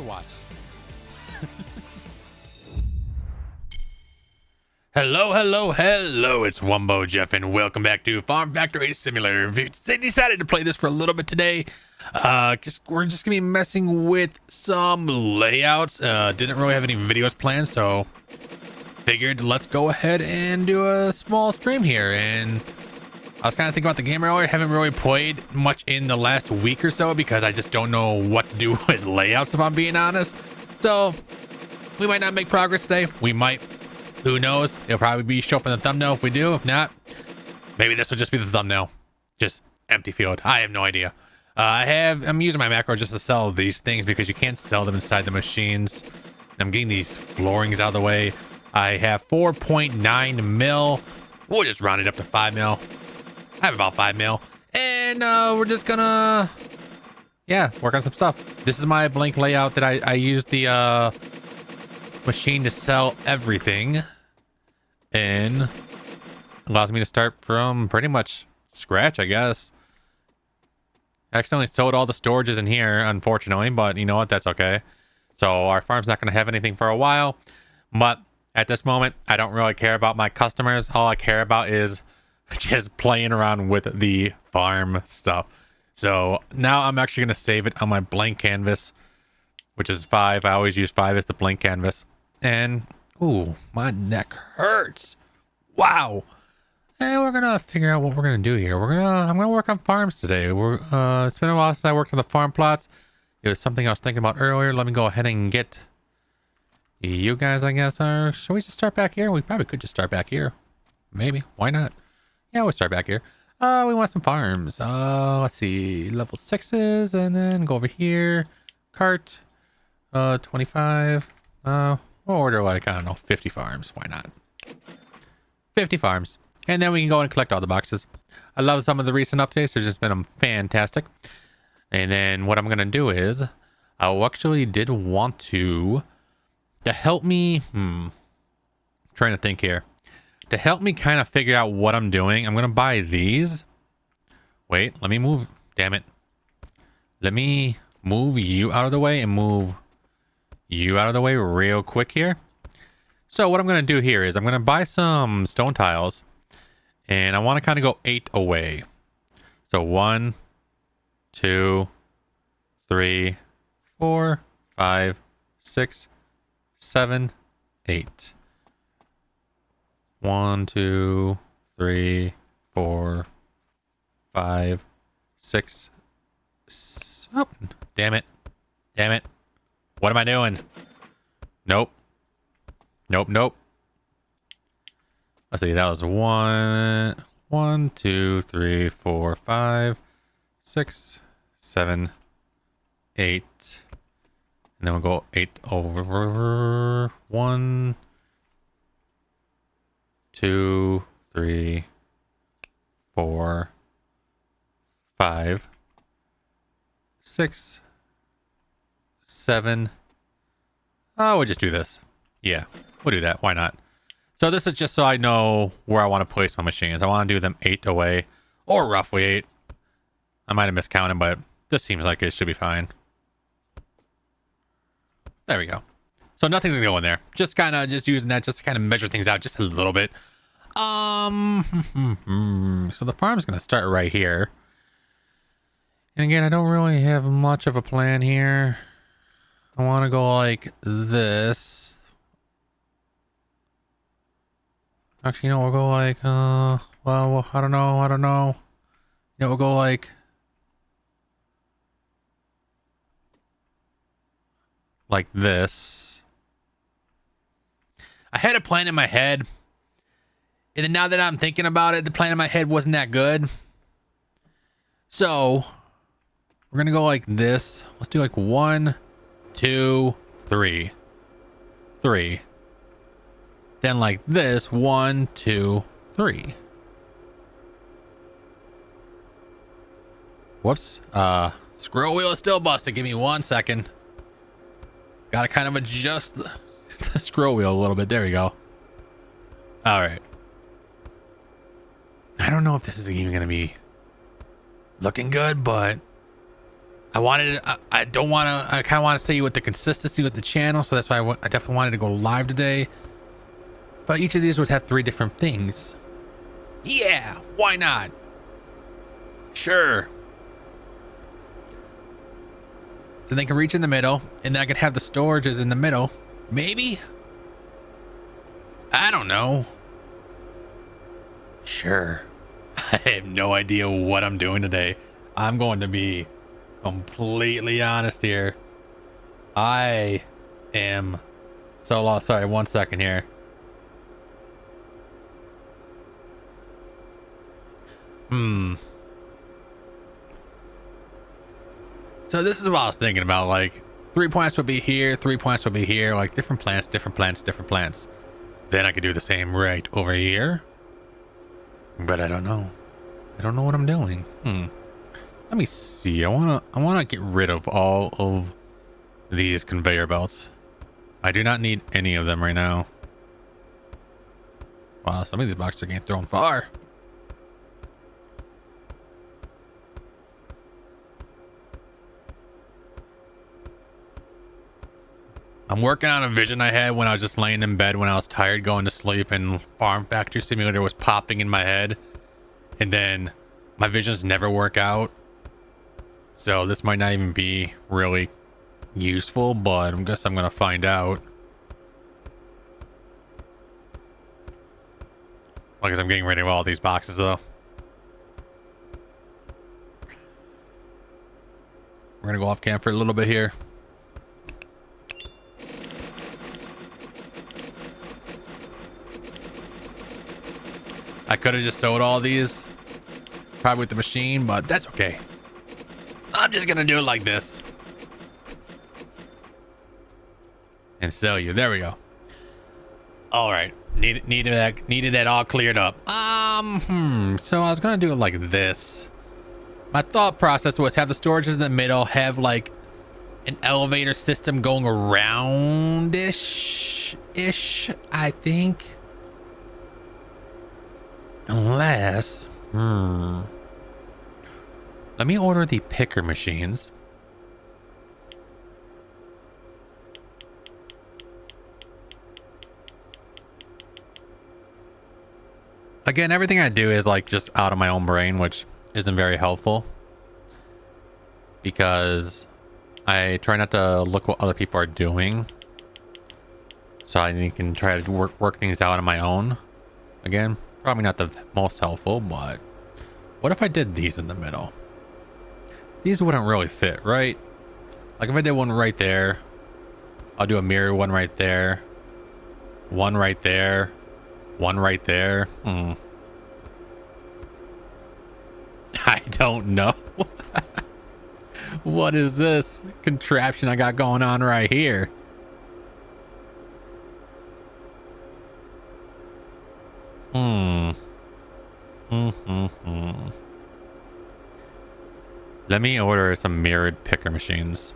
watch. Hello, it's WumboJeff and welcome back to Farm Factory Simulator. I decided to play this for a little bit today. We're just gonna be messing with some layouts. Didn't really have any videos planned, so figured let's go ahead and do a small stream here. And I was kind of thinking about the game earlier. Haven't really played much in the last week or so because I just don't know what to do with layouts, if I'm being honest. So we might not make progress today. We might. Who knows? It'll probably be show up in the thumbnail if we do. If not, maybe this will just be the thumbnail. Just empty field. I have no idea. I'm using my macro just to sell these things because you can't sell them inside the machines. I'm getting these floorings out of the way. I have 4.9 mil. We'll just round it up to 5 mil. I have about 5 mil. And we're just gonna, work on some stuff. This is my blank layout that I used the machine to sell everything, and allows me to start from pretty much scratch, I guess. I accidentally sold all the storages in here, unfortunately, but you know what, that's okay. So our farm's not going to have anything for a while, but at this moment I don't really care about my customers. All I care about is just playing around with the farm stuff. So now I'm actually going to save it on my blank canvas, which is 5. I always use 5 as the blank canvas. And ooh, my neck hurts. Wow. And we're gonna figure out what we're gonna do here. I'm gonna work on farms today. It's been a while since I worked on the farm plots. It was something I was thinking about earlier. Let me go ahead and get you guys, I guess. Should we just start back here? We probably could just start back here. Maybe. Why not? Yeah, we'll start back here. We want some farms. Let's see, level 6s, and then go over here. Cart. 25. We'll order like, I don't know, 50 farms. Why not? 50 farms. And then we can go and collect all the boxes. I love some of the recent updates. They've just been fantastic. And then what I'm going to do is, I actually did want to help me, trying to think here. To help me kind of figure out what I'm doing, I'm going to buy these. Wait, let me move. Damn it. Let me move you out of the way and move you out of the way real quick here. So what I'm going to do here is I'm going to buy some stone tiles, and I want to kind of go 8 away. So 1, 2, 3, 4, 5, 6, 7, 8. 1, 2, 3, 4, 5, 6. Oh, damn it. Damn it. What am I doing? Nope. Nope. Let's see. That was 1, 2, 3, 4, 5, 6, 7, 8. And then we'll go 8 over 1, 2, 3, 4, 5, 6, 7. We'll just do this. Yeah, we'll do that. Why not? So this is just so I know where I want to place my machines. I want to do them 8 away, or roughly 8. I might have miscounted, but this seems like it should be fine. There we go. So nothing's gonna go in there. Just kind of using that just to kind of measure things out just a little bit. So the farm's gonna start right here. And again, I don't really have much of a plan here. I want to go like this. Actually, you know, we'll go like, well, I don't know. Yeah, we'll go like this. I had a plan in my head, and then now that I'm thinking about it, the plan in my head wasn't that good. So we're gonna go like this. Let's do like 1, 2, 3. Then like this, 1, 2, 3. Whoops. Scroll wheel is still busted. Give me 1 second. Gotta kind of adjust the scroll wheel a little bit. There we go. All right. I don't know if this is even gonna be looking good, but I don't want to, I kind of want to stay with the consistency with the channel. So that's why I definitely wanted to go live today. But each of these would have 3 different things. Yeah, why not? Sure. Then they can reach in the middle, and then I could have the storages in the middle. Maybe? I don't know. Sure. I have no idea what I'm doing today. I'm going to be completely honest here. I am so lost. Sorry, 1 second here. So this is what I was thinking about. Like 3 plants would be here, 3 plants would be here, like different plants, different plants, different plants. Then I could do the same right over here. But I don't know. I don't know what I'm doing. Let me see. I wanna get rid of all of these conveyor belts. I do not need any of them right now. Wow, some of these boxes are getting thrown far. I'm working on a vision I had when I was just laying in bed when I was tired going to sleep, and Farm Factory Simulator was popping in my head, and then my visions never work out. So this might not even be really useful, but I guess I'm gonna find out. I guess I'm getting rid of all these boxes though. We're gonna go off cam for a little bit here. I could have just sold all these probably with the machine, but that's okay. I'm just gonna do it like this and sell you. There we go. All right, needed that all cleared up. So I was gonna do it like this. My thought process was have the storages in the middle, have like an elevator system going around ish, I think. Unless, let me order the picker machines. Again, everything I do is like just out of my own brain, which isn't very helpful because I try not to look what other people are doing. So I can try to work things out on my own. Again, probably not the most helpful, but what if I did these in the middle? These wouldn't really fit, right? Like if I did one right there, I'll do a mirror one right there, one right there, one right there. I don't know. What is this contraption I got going on right here? Let me order some mirrored picker machines.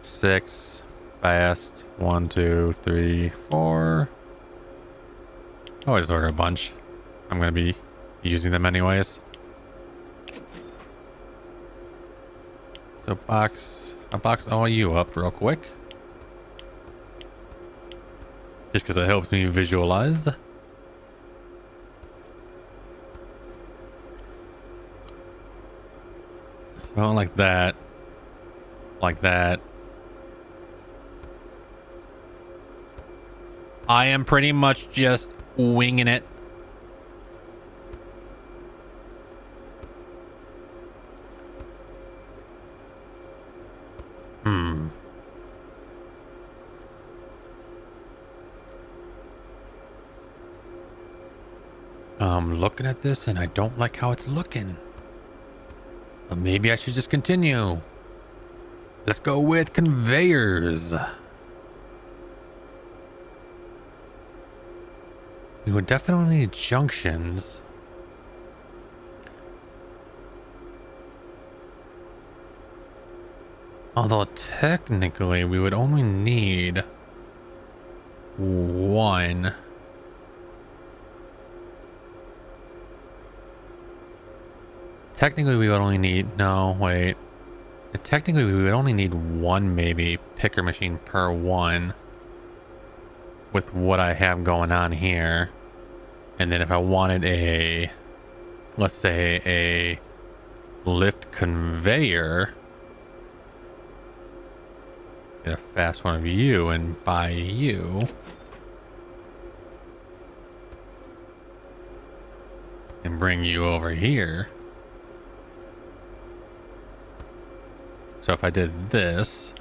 6 fast. 1, 2, 3, 4. Oh, I just order a bunch. I'm gonna be using them anyways. So I'll box all you up real quick. Just because it helps me visualize. So like that. Like that. I am pretty much just winging it. I'm looking at this and I don't like how it's looking. But maybe I should just continue. Let's go with conveyors. We would definitely need junctions. Although technically we would only need one. Technically, we would only need... No, wait. Technically, we would only need one, maybe, picker machine per one. With what I have going on here. And then if I wanted a... Let's say a lift conveyor... Get a fast one of you and buy you. And bring you over here. So if I did this,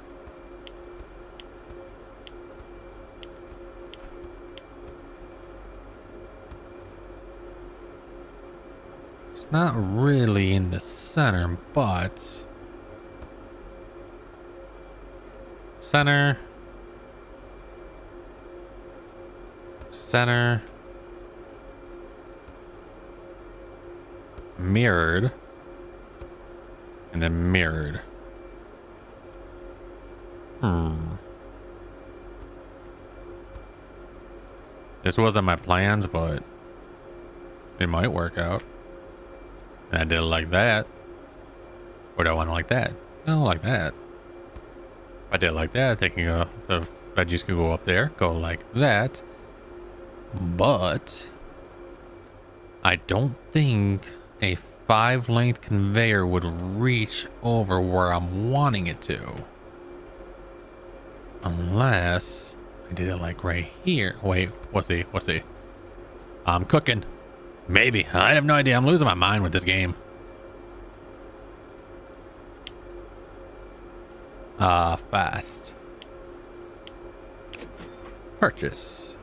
it's not really in the center, but center, center, mirrored, and then mirrored. This wasn't my plans, but it might work out. And I did it like that. Or do I want it like that? No, like that. If I did it like that, they can go, the veggies can go up there, go like that. But I don't think a 5-length conveyor would reach over where I'm wanting it to. Unless I did it like right here. Wait, what's the? I'm cooking. Maybe. I have no idea. I'm losing my mind with this game. Fast. Purchase.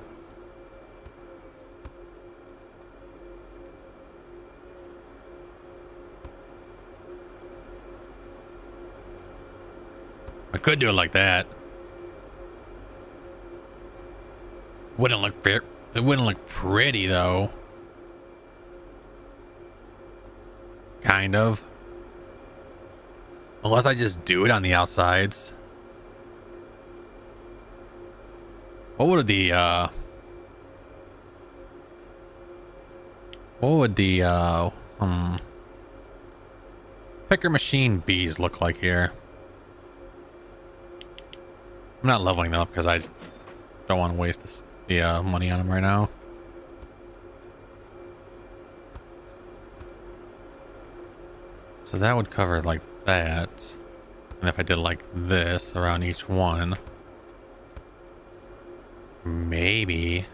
I could do it like that. Wouldn't look fair. It wouldn't look pretty though. Kind of. Unless I just do it on the outsides. What would the picker machine bees look like here? I'm not leveling them up because I don't want to waste the money on them right now. So that would cover like that. And if I did like this around each one, maybe.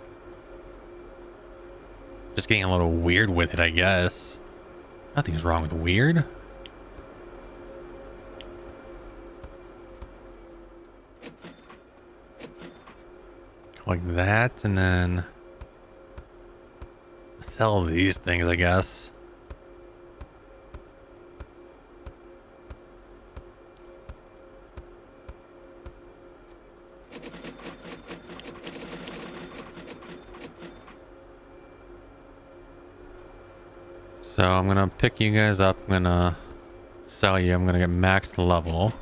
Just getting a little weird with it, I guess. Nothing's wrong with weird. Like that, and then sell these things, I guess. So I'm gonna pick you guys up. I'm gonna sell you. I'm gonna get max level.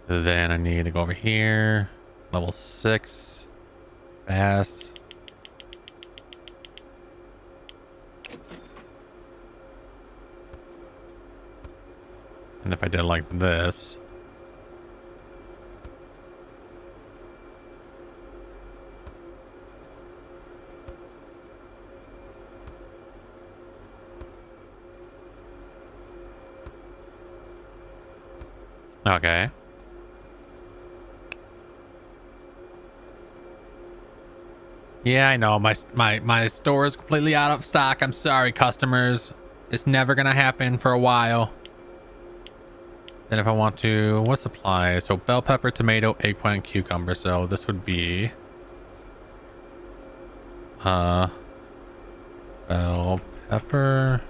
Then I need to go over here. Level 6. Fast. And if I did like this. Okay. Yeah, I know. My store is completely out of stock. I'm sorry, customers. It's never gonna happen for a while. Then if I want to, what supply? So bell pepper, tomato, eggplant, cucumber. So this would be bell pepper,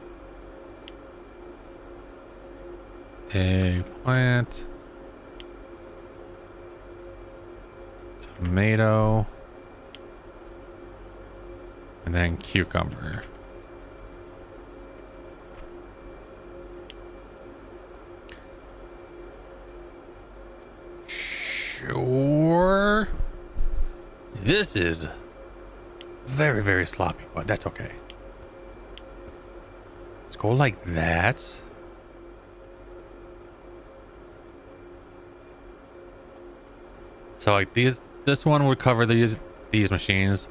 eggplant, tomato, and then cucumber. Sure. This is very, very sloppy, but that's okay. Let's go like that. So like this one would cover these machines.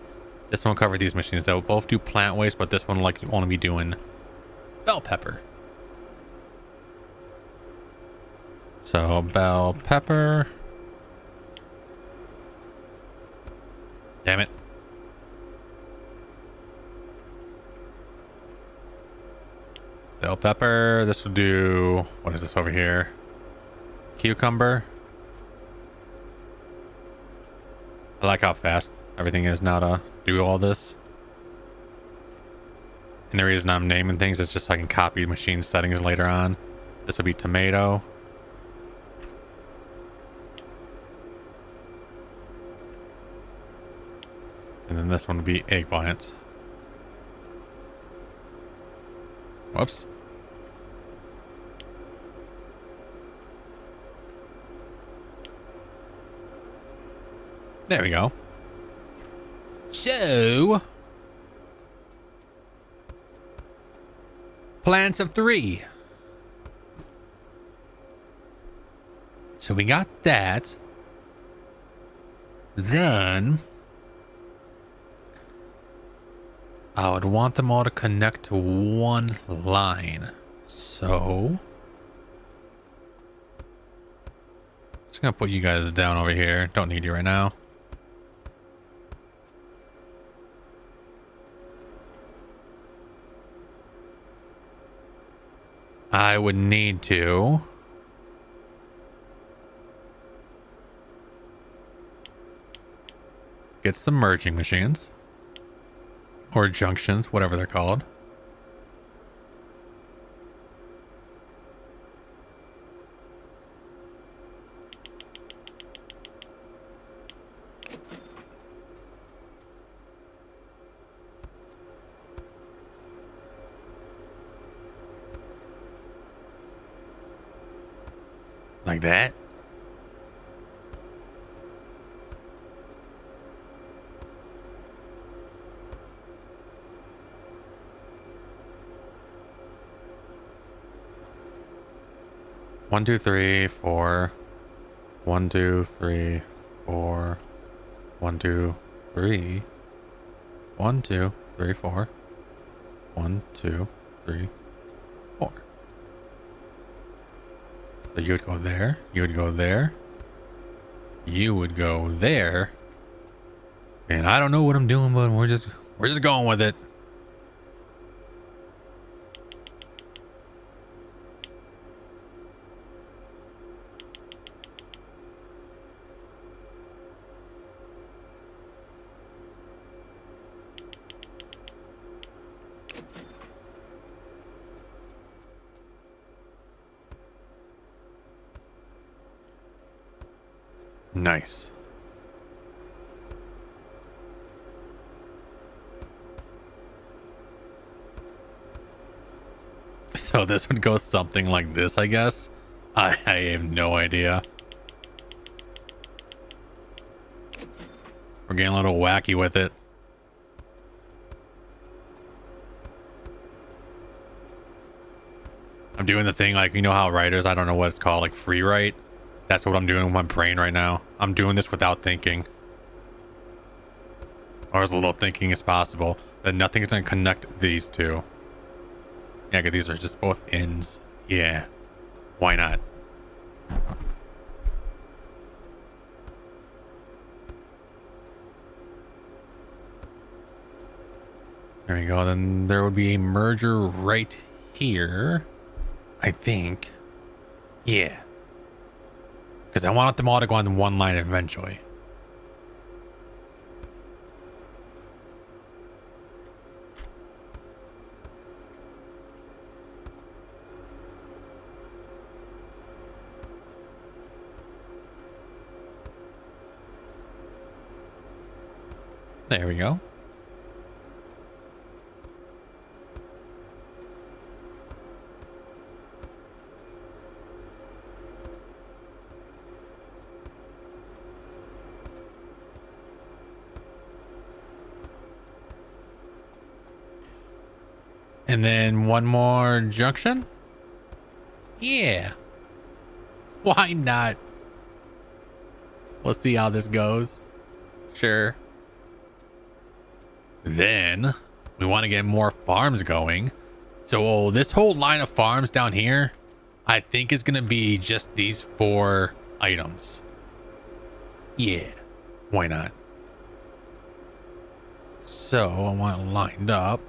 This one will cover these machines. They will both do plant waste, but this one will like only be doing bell pepper. So bell pepper. Damn it. Bell pepper. This will do, what is this over here? Cucumber. I like how fast everything is now to do all this. And the reason I'm naming things is just so I can copy machine settings later on. This would be tomato. And then this one would be eggplant. Whoops. There we go. So, plants of 3. So we got that. Then I would want them all to connect to one line. So just gonna put you guys down over here. Don't need you right now. I would need to get some merging machines or junctions, whatever they're called. Like that. One, two, three, four. 1, 2, 3, 4. 1, 2, 3. 1, 2, 3, 4. 1, 2, 3, 4. So you would go there, you would go there, you would go there, and I don't know what I'm doing, but we're just going with it. Nice. So this would go something like this, I guess. I have no idea. We're getting a little wacky with it. I'm doing the thing like, you know how writers, I don't know what it's called, like free write. That's what I'm doing with my brain right now. I'm doing this without thinking. Or as little thinking as possible. That nothing's going to connect these two. Yeah, because these are just both ends. Yeah. Why not? There we go. Then there would be a merger right here. I think. Yeah. Because I want them all to go on one line eventually. There we go. And then one more junction. Yeah. Why not? We'll see how this goes. Sure. Then we want to get more farms going. So this whole line of farms down here, I think is going to be just these 4 items. Yeah. Why not? So I want it lined up.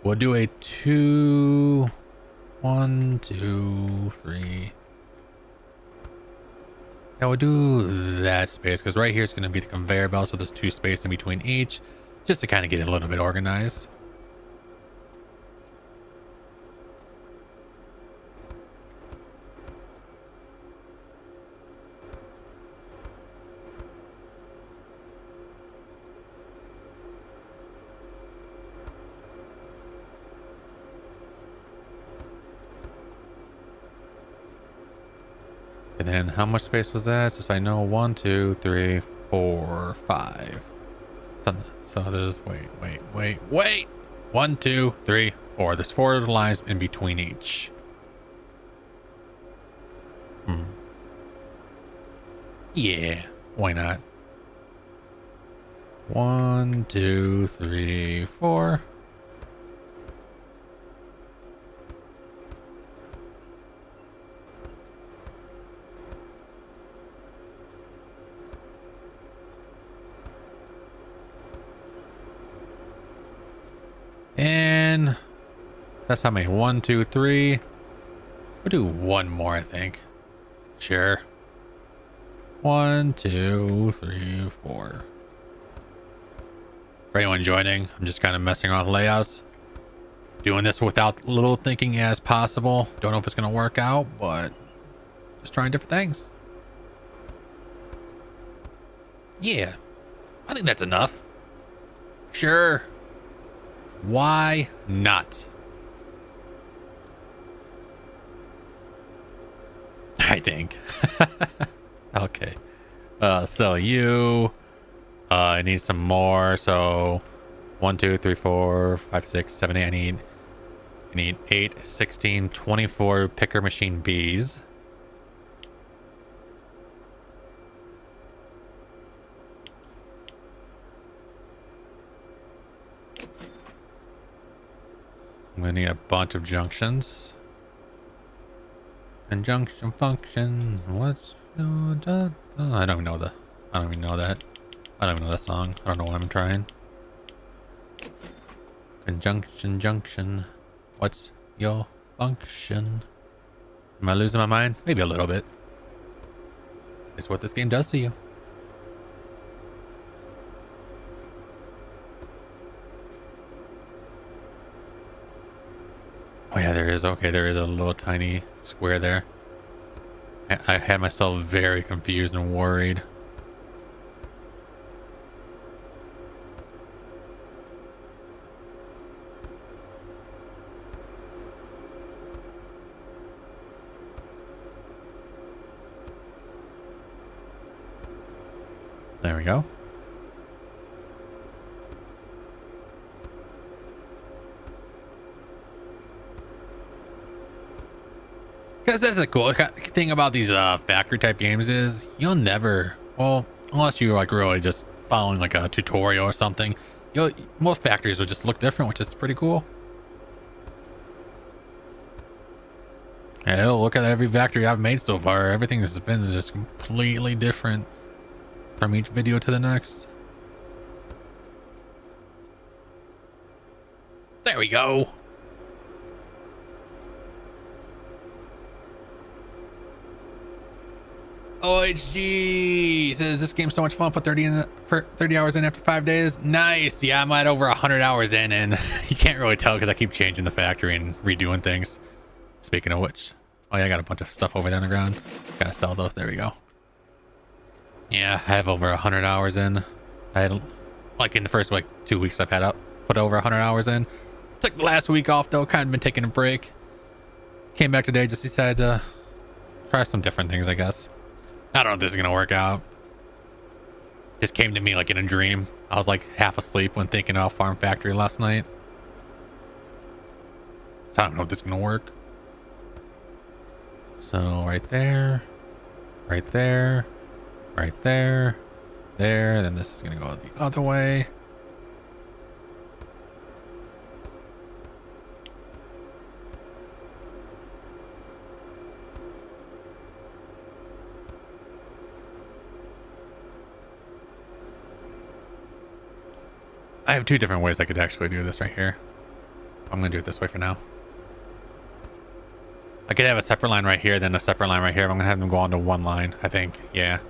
We'll do a 2, 1, 2, 3. Yeah, we'll do that space because right here is going to be the conveyor belt, so there's 2 spaces in between each, just to kind of get it a little bit organized. And then how much space was that? Just so I know, 1, 2, 3, 4, 5. So there's wait. 1, 2, 3, 4. There's 4 lines in between each. Yeah, why not? 1, 2, 3, 4. And that's how many? 1, 2, 3. We'll do one more, I think. Sure. 1, 2, 3, 4. For anyone joining, I'm just kind of messing around with layouts. Doing this without little thinking as possible. Don't know if it's going to work out, but just trying different things. Yeah. I think that's enough. Sure. Why not? I think. Okay. So you I need some more. So 1, 2, 3, 4, 5, 6, 7, 8. I need 8, 16, 24 picker machine bees. I'm gonna need a bunch of junctions. And junction function. What's I don't even know that. I don't even know that song. I don't know why I'm trying. Conjunction junction. What's your function? Am I losing my mind? Maybe a little bit. It's what this game does to you. Oh yeah, there is. Okay, there is a little tiny square there. I had myself very confused and worried. There we go. Because that's the cool thing about these factory type games is you'll never, well, unless you're like really just following like a tutorial or something, most factories will just look different, which is pretty cool. Yeah, look at every factory I've made so far. Everything has been just completely different from each video to the next. There we go. OHG says this game's so much fun. Put 30 hours in after 5 days. Nice. Yeah, I'm at over 100 hours in, and you can't really tell because I keep changing the factory and redoing things. Speaking of which, oh yeah, I got a bunch of stuff over there on the ground. Gotta sell those. There we go. Yeah, I have over 100 hours in. I had, like, in the first like 2 weeks I've had up, put over 100 hours in. Took the last week off though. Kind of been taking a break. Came back today. Just decided to try some different things, I guess. I don't know if this is gonna work out. This came to me like in a dream. I was like half asleep when thinking about Farm Factory last night. So I don't know if this is gonna work. So right there, right there, right there, there. Then this is gonna go the other way. I have two different ways I could actually do this right here. I'm gonna do it this way for now. I could have a separate line right here, then a separate line right here. I'm gonna have them go onto one line, I think. Yeah.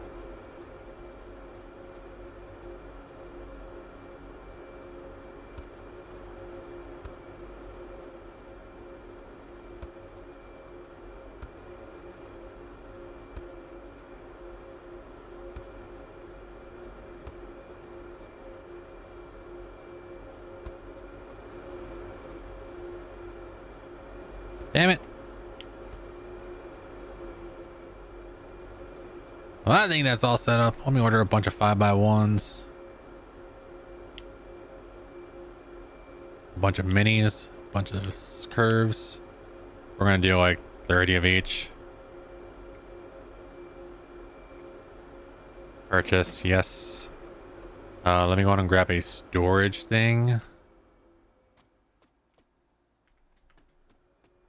Damn it. Well, I think that's all set up. Let me order a bunch of 5x1s. A bunch of minis. A bunch of curves. We're going to do like 30 of each. Purchase, yes. Let me go on and grab a storage thing.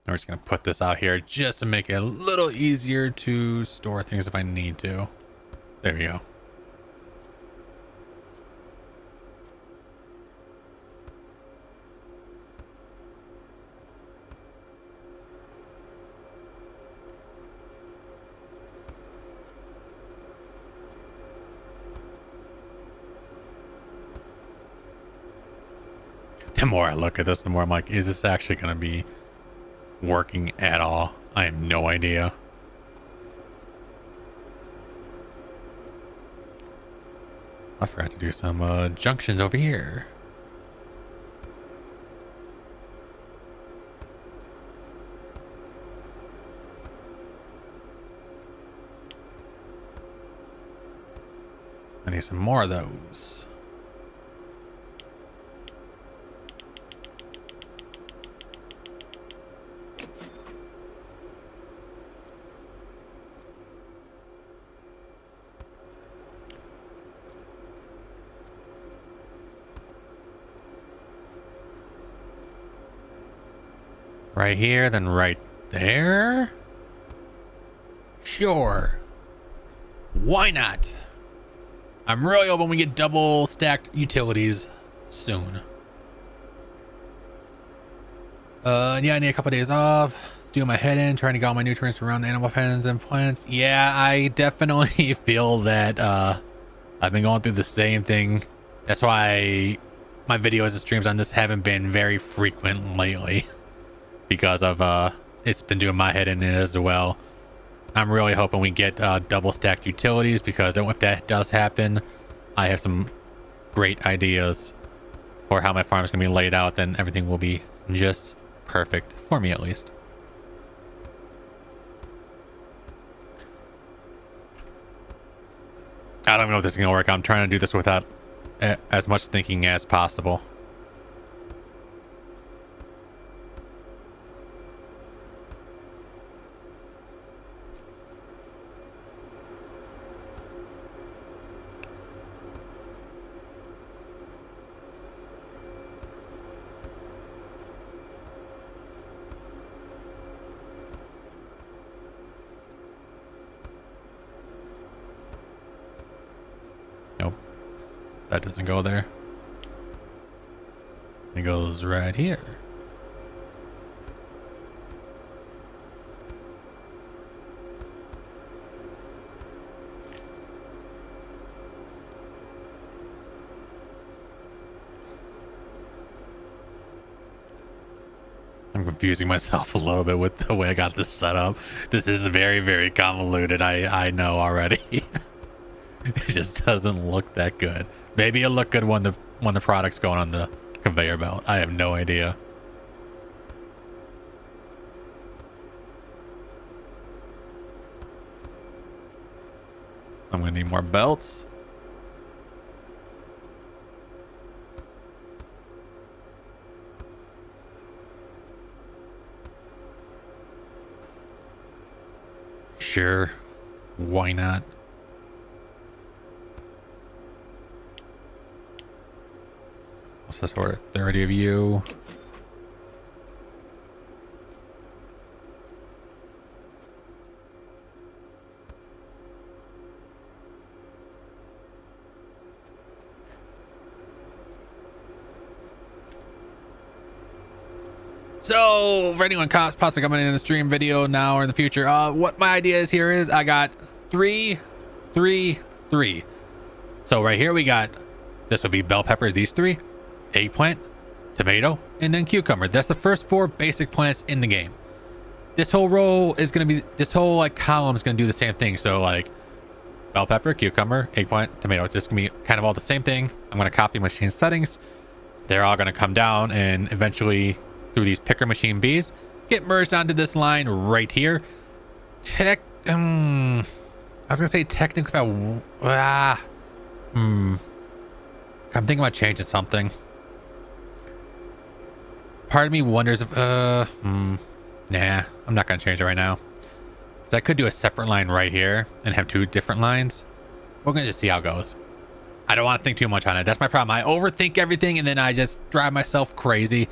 We're just going to put this out here just to make it a little easier to store things if I need to. There we go. The more I look at this, the more I'm like, is this actually going to be working at all? I have no idea. I forgot to do some junctions over here. I need some more of those. Right here, then right there. Sure. Why not? I'm really hoping we get double stacked utilities soon. Yeah, I need a couple of days off. Let's do my head in, trying to get all my nutrients around the animal pens and plants. Yeah, I definitely feel that I've been going through the same thing. That's why my videos and streams on this haven't been very frequent lately. Because of it's been doing my head in it as well. I'm really hoping we get double stacked utilities, because if that does happen, I have some great ideas for how my farm is going to be laid out. Then everything will be just perfect for me, at least. I don't know if this is going to work. I'm trying to do this without as much thinking as possible. That doesn't go there. It goes right here. I'm confusing myself a little bit with the way I got this set up. This is very, very convoluted. I know already. It just doesn't look that good. Maybe it'll look good when the product's going on the conveyor belt. I have no idea. I'm gonna need more belts. Sure. Why not? Let's just order 30 of you. So, for anyone possibly coming in the stream video now or in the future, what my idea is here is I got 3, 3, 3. So right here we got, this will be bell pepper, these 3, eggplant, tomato, and then cucumber. That's the first 4 basic plants in the game. This whole row is going to be, this whole like column is going to do the same thing. So like bell pepper, cucumber, eggplant, tomato. It's just going to be kind of all the same thing. I'm going to copy machine settings. They're all going to come down and eventually through these picker machine bees get merged onto this line right here. I was gonna say technically I'm thinking about changing something. Part of me wonders if nah, I'm not gonna change it right now, because I could do a separate line right here and have 2 different lines. We're gonna just see how it goes. I don't want to think too much on it. That's my problem. I overthink everything and then I just drive myself crazy.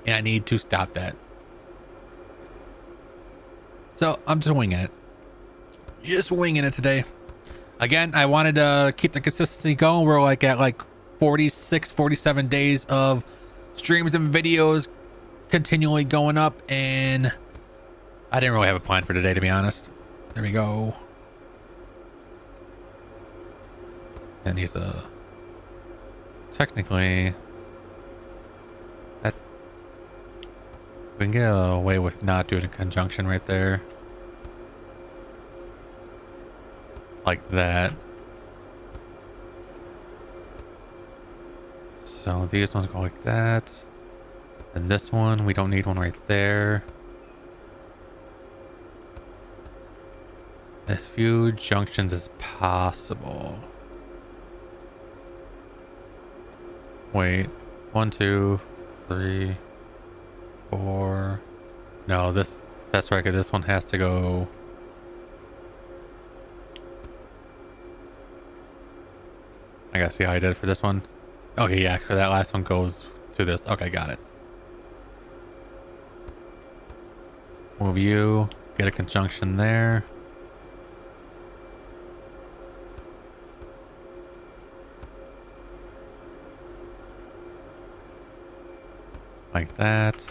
And I need to stop that. So I'm just winging it. Just winging it today. Again, I wanted to keep the consistency going. We're like at like 46, 47 days of streams and videos continually going up. And I didn't really have a plan for today, to be honest. There we go. And he's technically... We can get away with not doing a conjunction right there. Like that. So these ones go like that. And this one, we don't need one right there. As few junctions as possible. Wait. 1, 2, 3... 4. No, that's right. This one has to go. I gotta see how I did for this one. Okay, yeah, because that last one goes to this. Okay, got it. Move you. Get a conjunction there. Like that.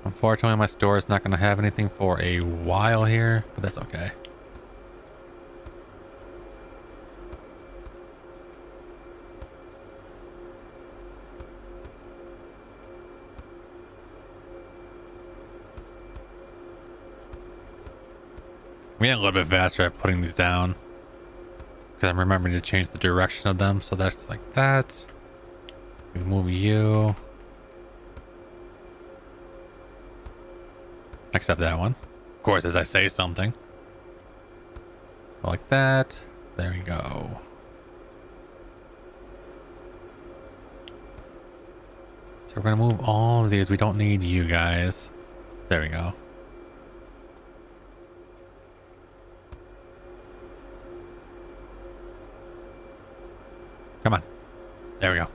Unfortunately, my store is not going to have anything for a while here, but that's okay. I'm getting a little bit faster at putting these down because I'm remembering to change the direction of them. So that's like that. We move you. Except that one. Of course, as I say something. Like that. There we go. So we're going to move all of these. We don't need you guys. There we go. Come on. There we go.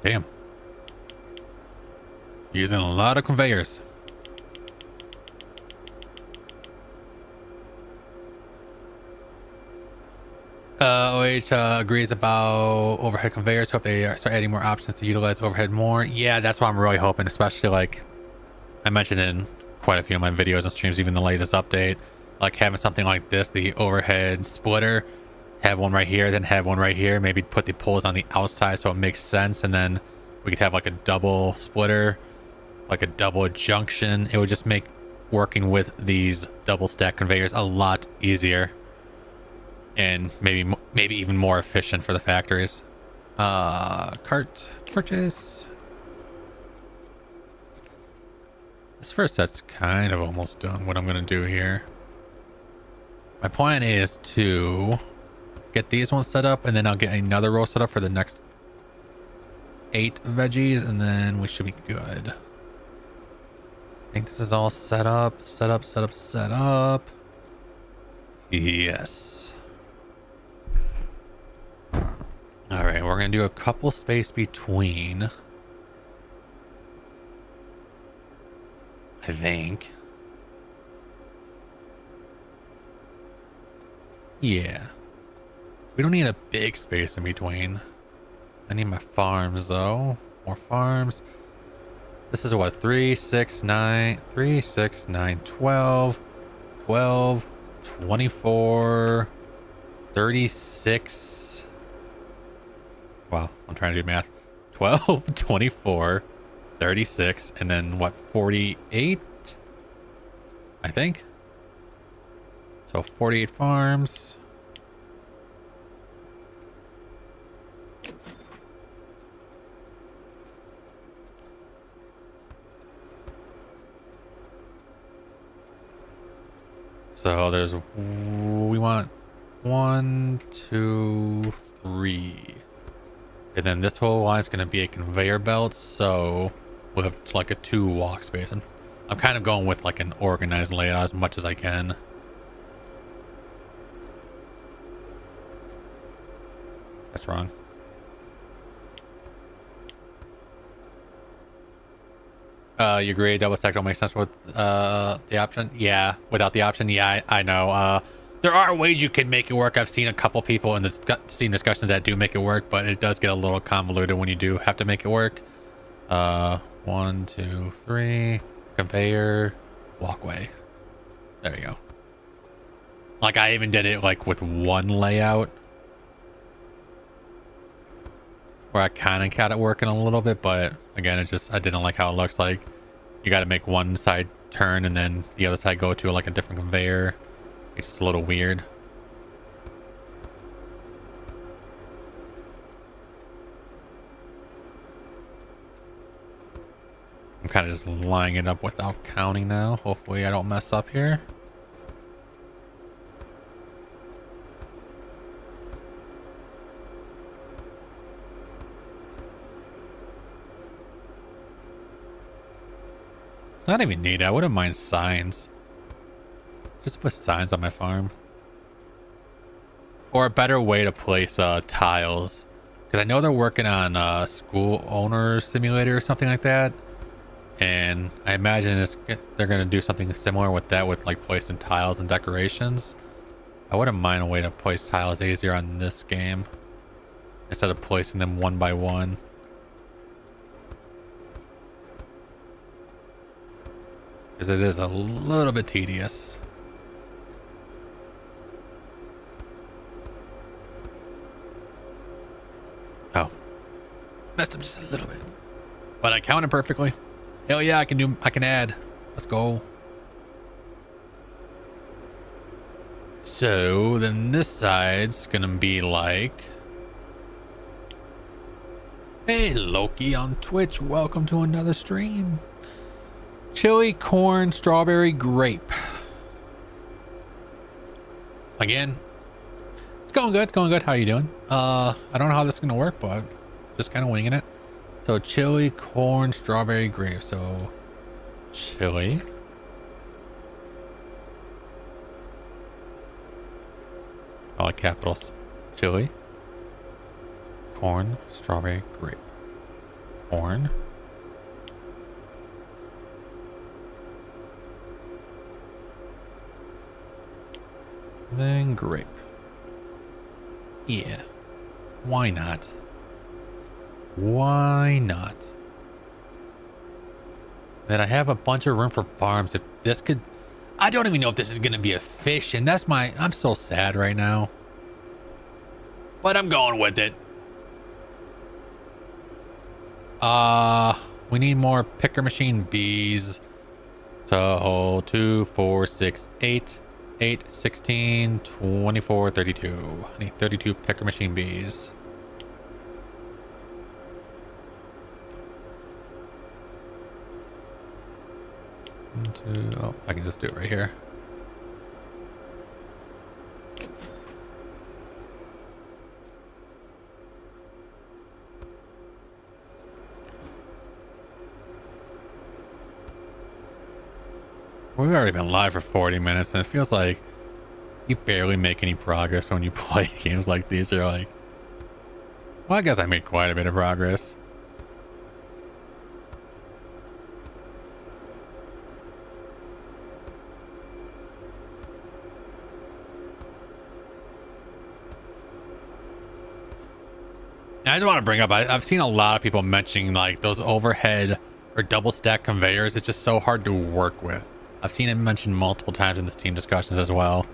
Damn. Using a lot of conveyors. OH agrees about overhead conveyors. Hope they start adding more options to utilize overhead more. Yeah, that's what I'm really hoping, especially like I mentioned in quite a few of my videos and streams, even the latest update, like having something like this, the overhead splitter, have one right here, then have one right here, maybe put the poles on the outside so it makes sense, and then we could have like a double splitter like a double junction, it would just make working with these double stack conveyors a lot easier, and maybe even more efficient for the factories. Cart purchase. This first set's kind of almost done. What I'm gonna do here, my plan is to get these ones set up, and then I'll get another row set up for the next 8 veggies, and then we should be good. I think this is all set up. Yes. All right, we're gonna do a couple space between, I think. Yeah. We don't need a big space in between. I need my farms though. More farms. This is what, 3, 6, 9, 3, 6, 9, 12, 12, 24, 36. Wow, I'm trying to do math. 12, 24, 36, and then what, 48? I think. So 48 farms. So there's, we want 1, 2, 3. And then this whole line is going to be a conveyor belt. So we'll have like a 2 walk space. And I'm kind of going with like an organized layout as much as I can. That's wrong. You agree double stack don't make sense with the option? Yeah, without the option, yeah, I know. There are ways you can make it work. I've seen a couple people in the seen discussions that do make it work, but it does get a little convoluted when you do have to make it work. 1, 2, 3, conveyor, walkway. There you go. Like I even did it like with one layout, where I kind of got it working a little bit, but again, I didn't like how it looks. Like you got to make one side turn and then the other side go to like a different conveyor. It's just a little weird. I'm kind of just lining it up without counting now. Hopefully I don't mess up here. It's not even needed. I wouldn't mind signs. Just put signs on my farm. Or a better way to place tiles. Because I know they're working on school owner simulator or something like that. And I imagine they're going to do something similar with that, with like placing tiles and decorations. I wouldn't mind a way to place tiles easier on this game, instead of placing them one by one. Because it is a little bit tedious. Oh, messed up just a little bit, but I counted perfectly. Hell yeah, I can add. Let's go. So then this side's gonna be like, hey Loki on Twitch, welcome to another stream. Chili, corn, strawberry, grape. Again, it's going good. It's going good. How are you doing? I don't know how this is gonna work, but just kind of winging it. So chili, corn, strawberry, grape. So chili. I like capitals. Chili, corn, strawberry, grape. Corn. Then grape. Yeah. Why not? Why not? Then I have a bunch of room for farms. If this could, I don't even know if this is going to be efficient. I'm so sad right now. But I'm going with it. We need more picker machine Bs. So 2, 4, 6, 8, 8, 16, 24, 32. I need 32 picker machine Bs. Oh, I can just do it right here. We've already been live for 40 minutes and it feels like you barely make any progress when you play games like these. You're like, well, I guess I made quite a bit of progress. I just want to bring up, I've seen a lot of people mentioning like those overhead or double stack conveyors. It's just so hard to work with. I've seen it mentioned multiple times in the Steam discussions as well.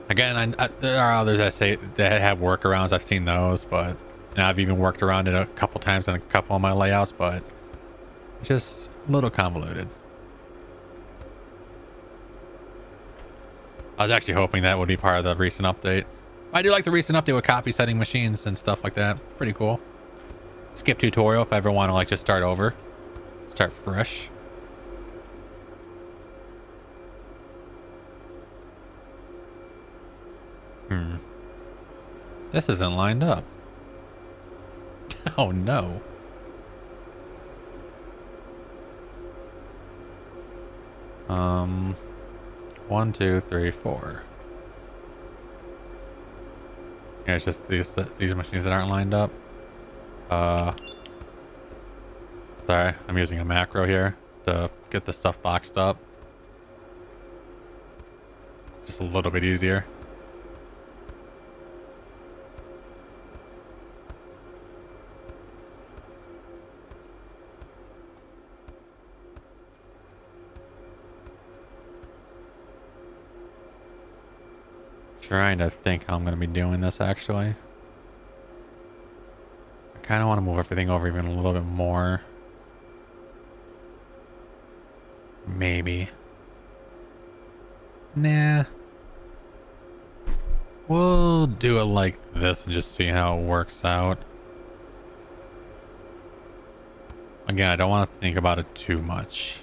Again, there are others that say that have workarounds. I've seen those, but and I've even worked around it a couple times in a couple of my layouts, but it's just a little convoluted. I was actually hoping that would be part of the recent update. I do like the recent update with copy setting machines and stuff like that. Pretty cool. Skip tutorial if I ever want to like just start over. Start fresh. This isn't lined up. Oh no. One, two, three, four. Yeah, it's just these machines that aren't lined up. Sorry, I'm using a macro here to get this stuff boxed up. Just a little bit easier. Trying to think how I'm going to be doing this actually. I kind of want to move everything over even a little bit more. Maybe. Nah. We'll do it like this and just see how it works out. Again, I don't want to think about it too much.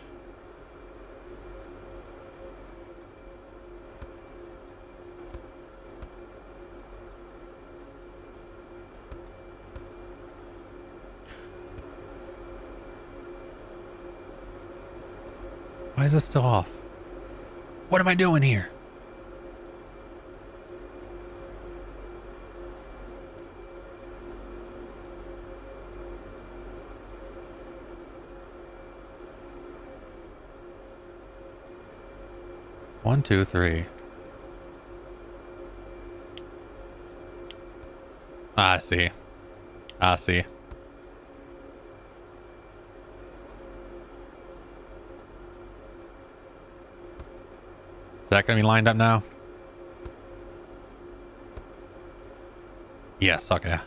Why is this still off? What am I doing here? One, two, three. I see. I see. Is that going to be lined up now? Yes, okay.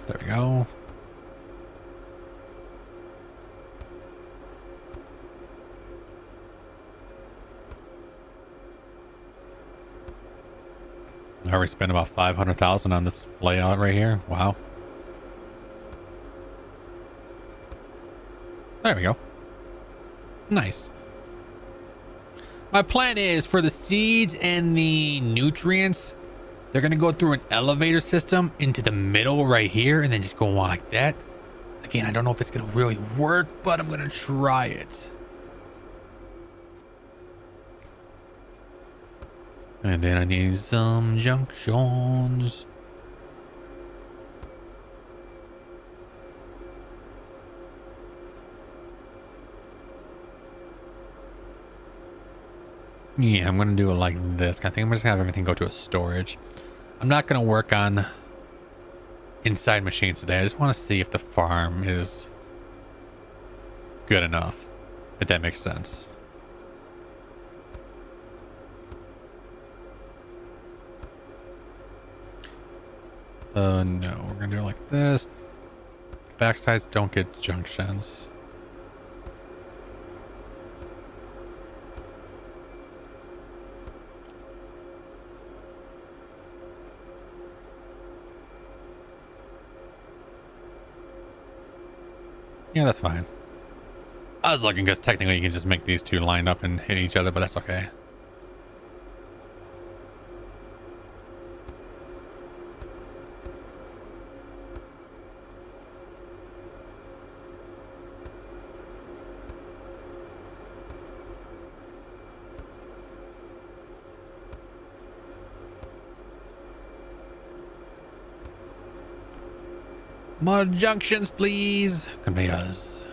There we go. I already spent about 500,000 on this layout right here. Wow. There we go. Nice. My plan is for the seeds and the nutrients, they're going to go through an elevator system into the middle right here and then just go on like that. Again, I don't know if it's going to really work, but I'm going to try it. And then I need some junctions. Yeah, I'm going to do it like this. I think I'm just going to have everything go to a storage. I'm not going to work on inside machines today. I just want to see if the farm is good enough, if that makes sense. No, we're gonna do it like this. Backsides don't get junctions. Yeah, that's fine. I was looking because technically you can just make these two line up and hit each other, but that's okay. More junctions, please. Conveyors.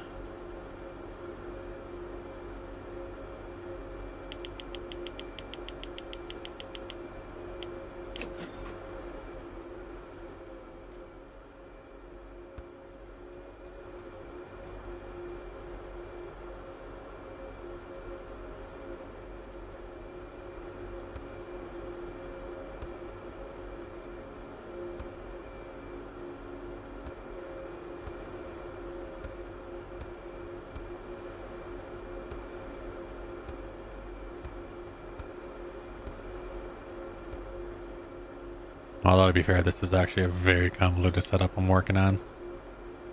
Although to be fair, this is actually a very convoluted setup I'm working on.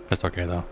It's okay though.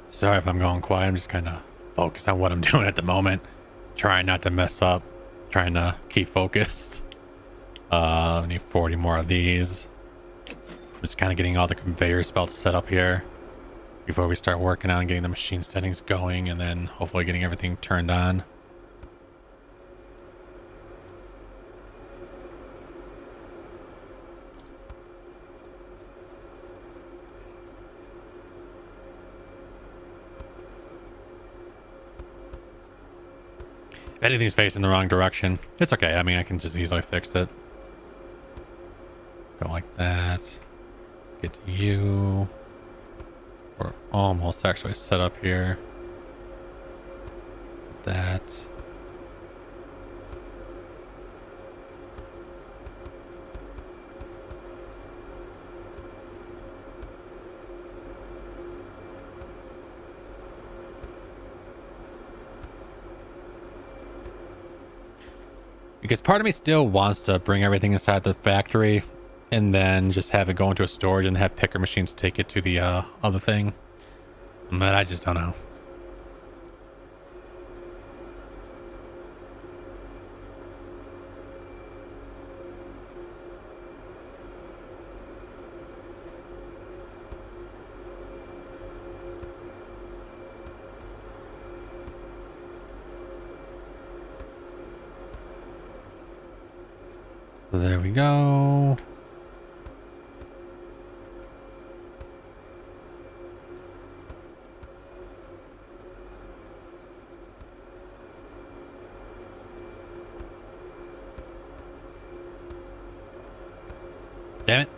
Sorry if I'm going quiet. I'm just kind of focused on what I'm doing at the moment. Trying not to mess up. Trying to keep focused. I need 40 more of these. Just kind of getting all the conveyor belts set up here before we start working on getting the machine settings going, and then hopefully getting everything turned on. If anything's facing the wrong direction, it's okay. I mean, I can just easily fix it. Go like that. Get to you. We're almost actually set up here. That. Because part of me still wants to bring everything inside the factory and then just have it go into a storage and have picker machines take it to the other thing. But I just don't know. There we go. Damn it.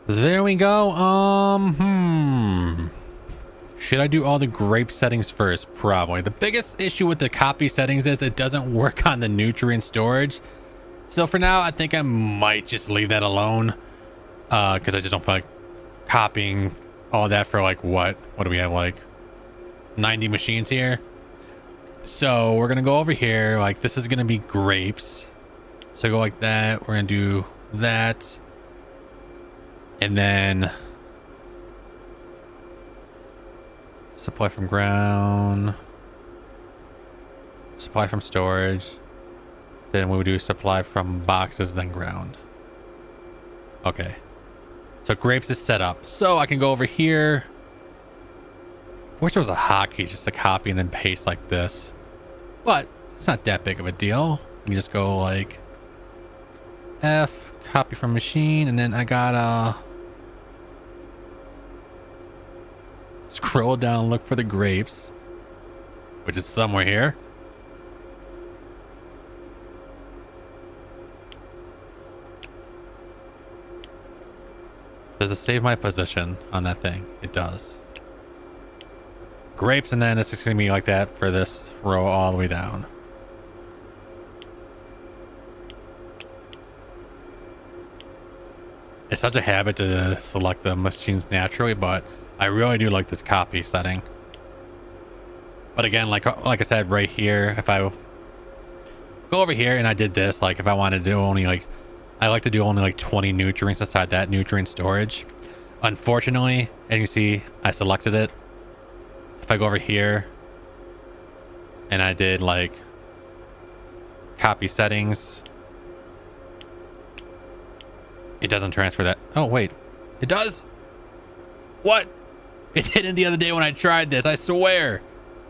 There we go. Should I do all the grape settings first? Probably. The biggest issue with the copy settings is it doesn't work on the nutrient storage. So for now, I think I might just leave that alone. Because I just don't feel like copying all that for like what do we have, like 90 machines here? So we're gonna go over here. Like this is gonna be grapes. So go like that. We're gonna do that. And then supply from ground, supply from storage. Then we would do supply from boxes, then ground. Okay. So grapes is set up. So I can go over here. Wish there was a hotkey just to copy and then paste like this. But it's not that big of a deal. You can just go like F, copy from machine, and then I gotta scroll down, look for the grapes, which is somewhere here. Does it save my position on that thing? It does. Grapes, and then it's just gonna be like that for this row all the way down. It's such a habit to select the machines naturally, but I really do like this copy setting. But again, like I said right here, if I go over here and I did this, like if I wanted to do only like, I like to do only like 20 nutrients inside that nutrient storage. Unfortunately, as you see, I selected it. If I go over here and I did like copy settings, it doesn't transfer that. Oh, wait, it does. What? It didn't the other day when I tried this, I swear.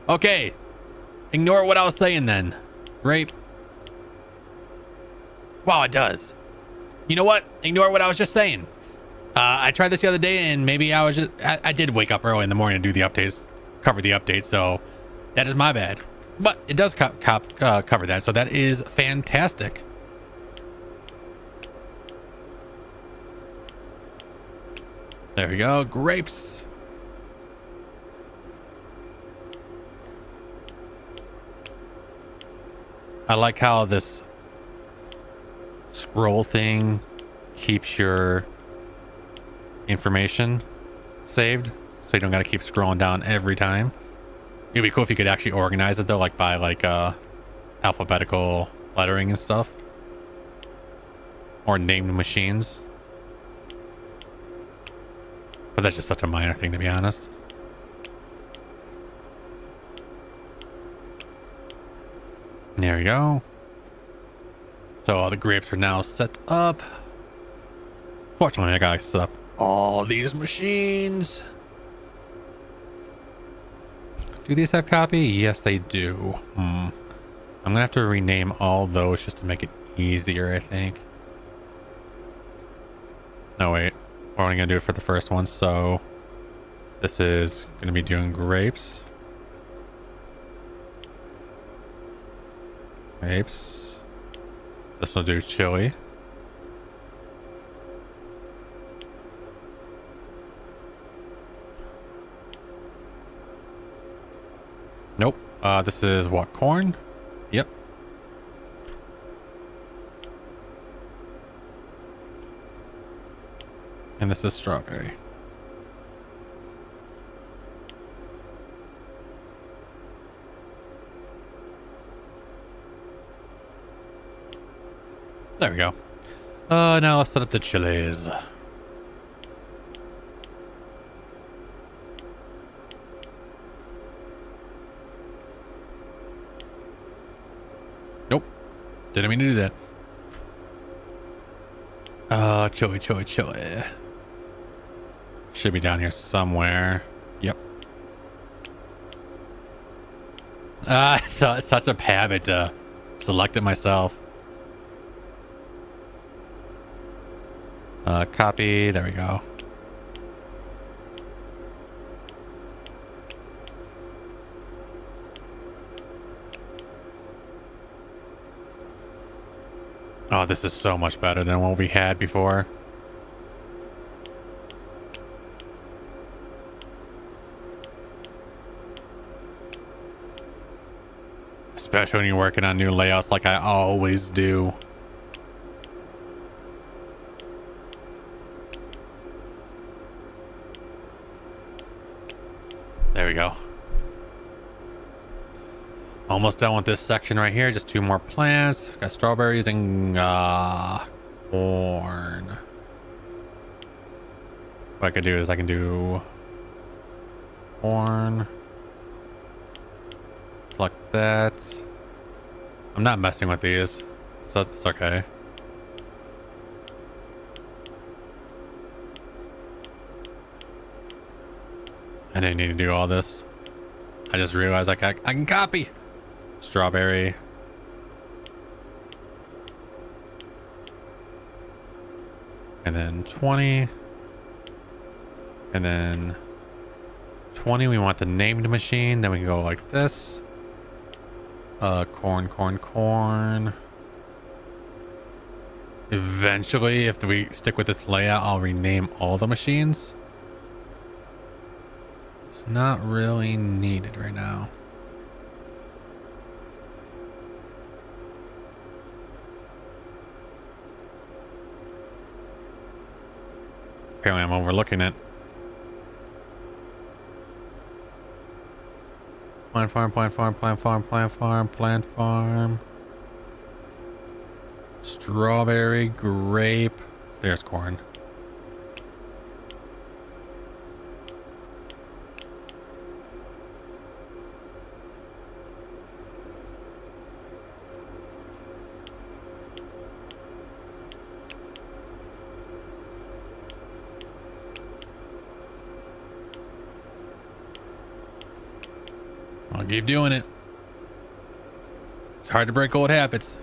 Okay. Ignore what I was saying then. Grape. Wow, it does. You know what? Ignore what I was just saying. I tried this the other day and maybe I was just... I did wake up early in the morning to do the updates, cover the updates, so that is my bad. But it does cover that, so that is fantastic. There we go. Grapes. I like how this scroll thing keeps your information saved, so you don't gotta keep scrolling down every time. It'd be cool if you could actually organize it though, like by like alphabetical lettering and stuff, or named machines. But that's just such a minor thing, to be honest. There we go. So all the grapes are now set up. Fortunately, I gotta set up all these machines. Do these have copy? Yes, they do. I'm gonna have to rename all those just to make it easier, I think. No, wait. We're only gonna do it for the first one, so this is gonna be doing grapes. Grapes. This will do chili. Nope. This is what, corn? Yep. And this is strawberry. There we go. Now let's set up the chilies. Nope. Didn't mean to do that. Chili. Should be down here somewhere. Yep. So it's such a habit to select it myself. Copy. There we go. Oh, this is so much better than what we had before. Especially when you're working on new layouts like I always do. There we go. Almost done with this section right here. Just 2 more plants. Got strawberries and corn. What I could do is I can do corn. Select that. I'm not messing with these, so it's okay. I didn't need to do all this. I just realized I can copy. Strawberry. And then 20. And then 20, we want the named machine. Then we can go like this. Corn. Eventually, if we stick with this layout, I'll rename all the machines. It's not really needed right now. Apparently I'm overlooking it. Plant farm. Strawberry, grape. There's corn. I'll keep doing it. It's hard to break old habits.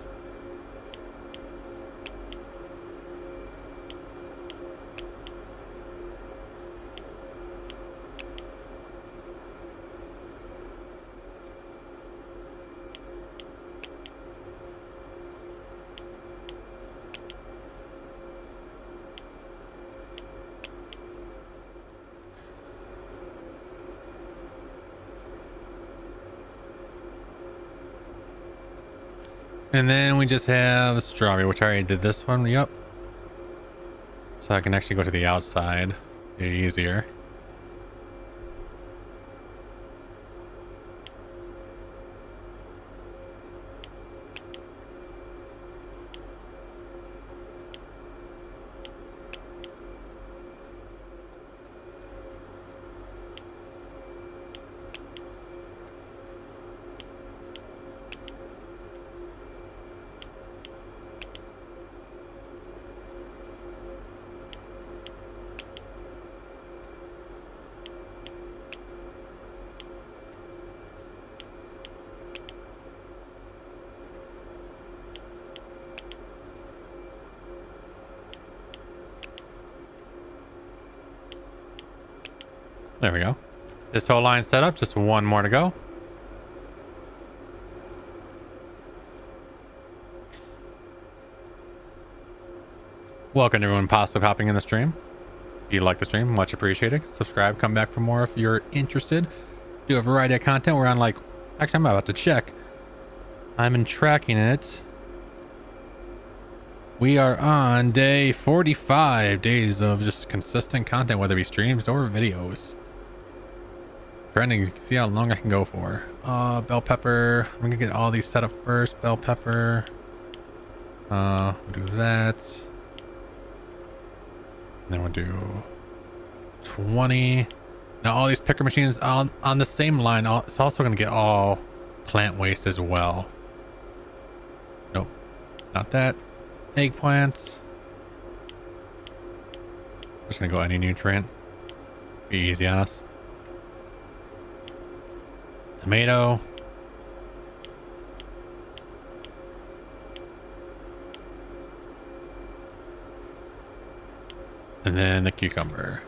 And then we just have strawberry, which I already did this one. Yep. So I can actually go to the outside. Be easier. There we go. This whole line set up, just one more to go. Welcome everyone possibly hopping in the stream. If you like the stream, much appreciated. Subscribe, come back for more if you're interested. Do a variety of content. We're on like, actually I'm about to check. I'm in tracking it. We are on day 45 days of just consistent content, whether it be streams or videos. Trending, you can see how long I can go for. Bell pepper. I'm gonna get all these set up first. Bell pepper. We'll do that. And then we'll do 20. Now all these picker machines on the same line. It's also gonna get all plant waste as well. Nope, not that. Eggplants. Just gonna go any nutrient. Be easy on us. Tomato. And then the cucumber.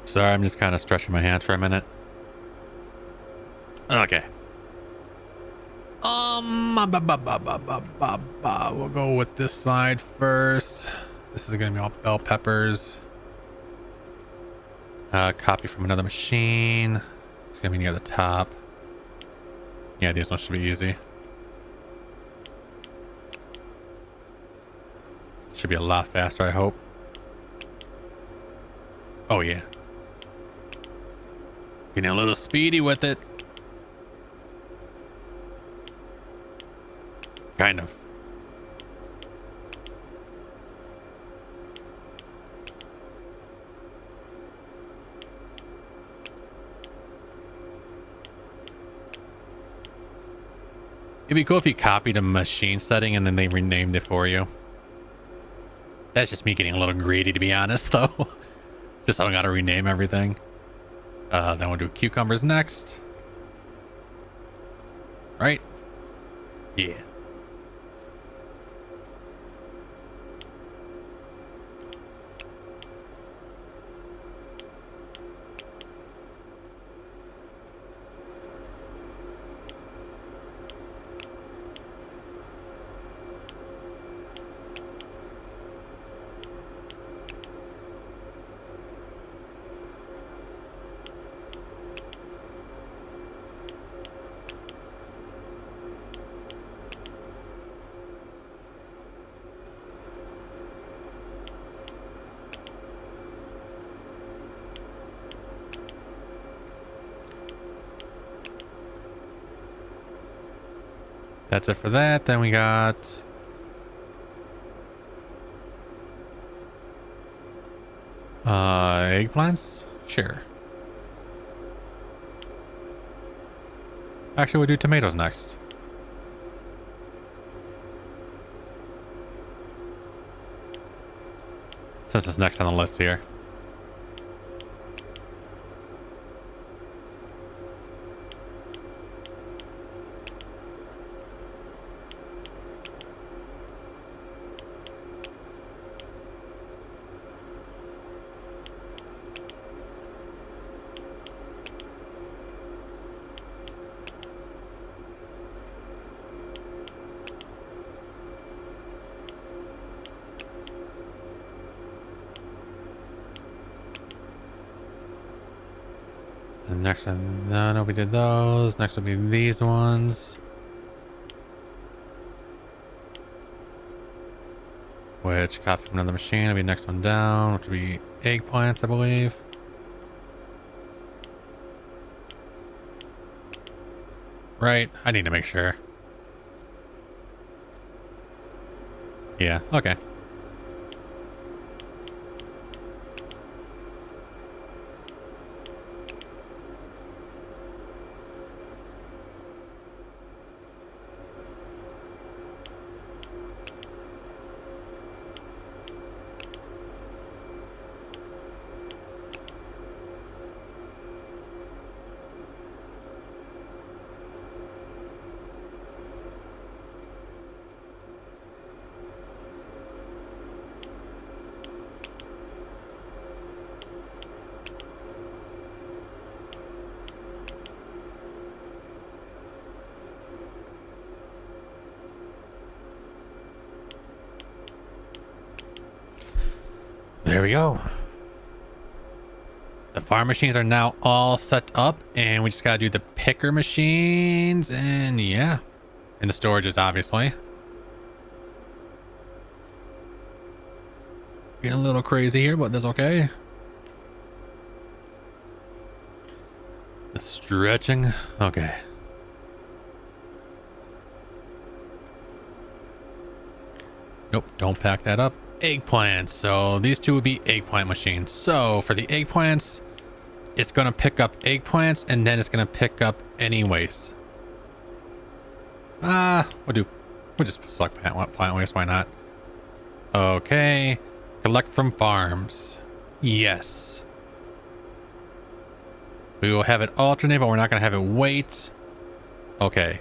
Sorry, I'm just kind of stretching my hands for a minute. Okay. We'll go with this side first. This is gonna be all bell peppers. Copy from another machine. It's gonna be near the top. Yeah, these ones should be easy. Should be a lot faster, I hope. Oh yeah. Getting a little speedy with it. Kind of. It'd be cool if you copied a machine setting and then they renamed it for you. That's just me getting a little greedy, to be honest, though. Just I don't gotta rename everything. Then we'll do cucumbers next. Right? Yeah. That's it for that. Then we got eggplants. Sure. Actually, we'll do tomatoes next. Since it's next on the list here. Next one, no, we did those. Next will be these ones. Which copy from another machine will be next one down, which will be eggplants, I believe. Right, I need to make sure. Yeah, okay. There we go. The farm machines are now all set up, and we just gotta do the picker machines, and yeah, and the storages, obviously. Getting a little crazy here, but that's okay. The stretching, okay. Nope, don't pack that up. Eggplants. So these two would be eggplant machines. So for the eggplants, it's going to pick up eggplants and then it's going to pick up any waste. We'll just select plant waste. Why not? Okay. Collect from farms. Yes. We will have it alternate, but we're not going to have it wait. Okay.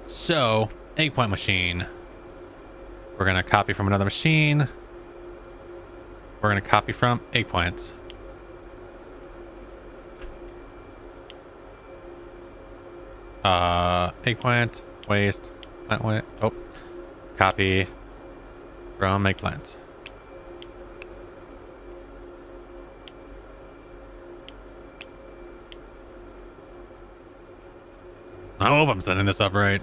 So eggplant machine. We're going to copy from another machine. We're going to copy from eggplants. Eggplant, waste, plant waste. Oh, copy from eggplants. I hope I'm setting this up right.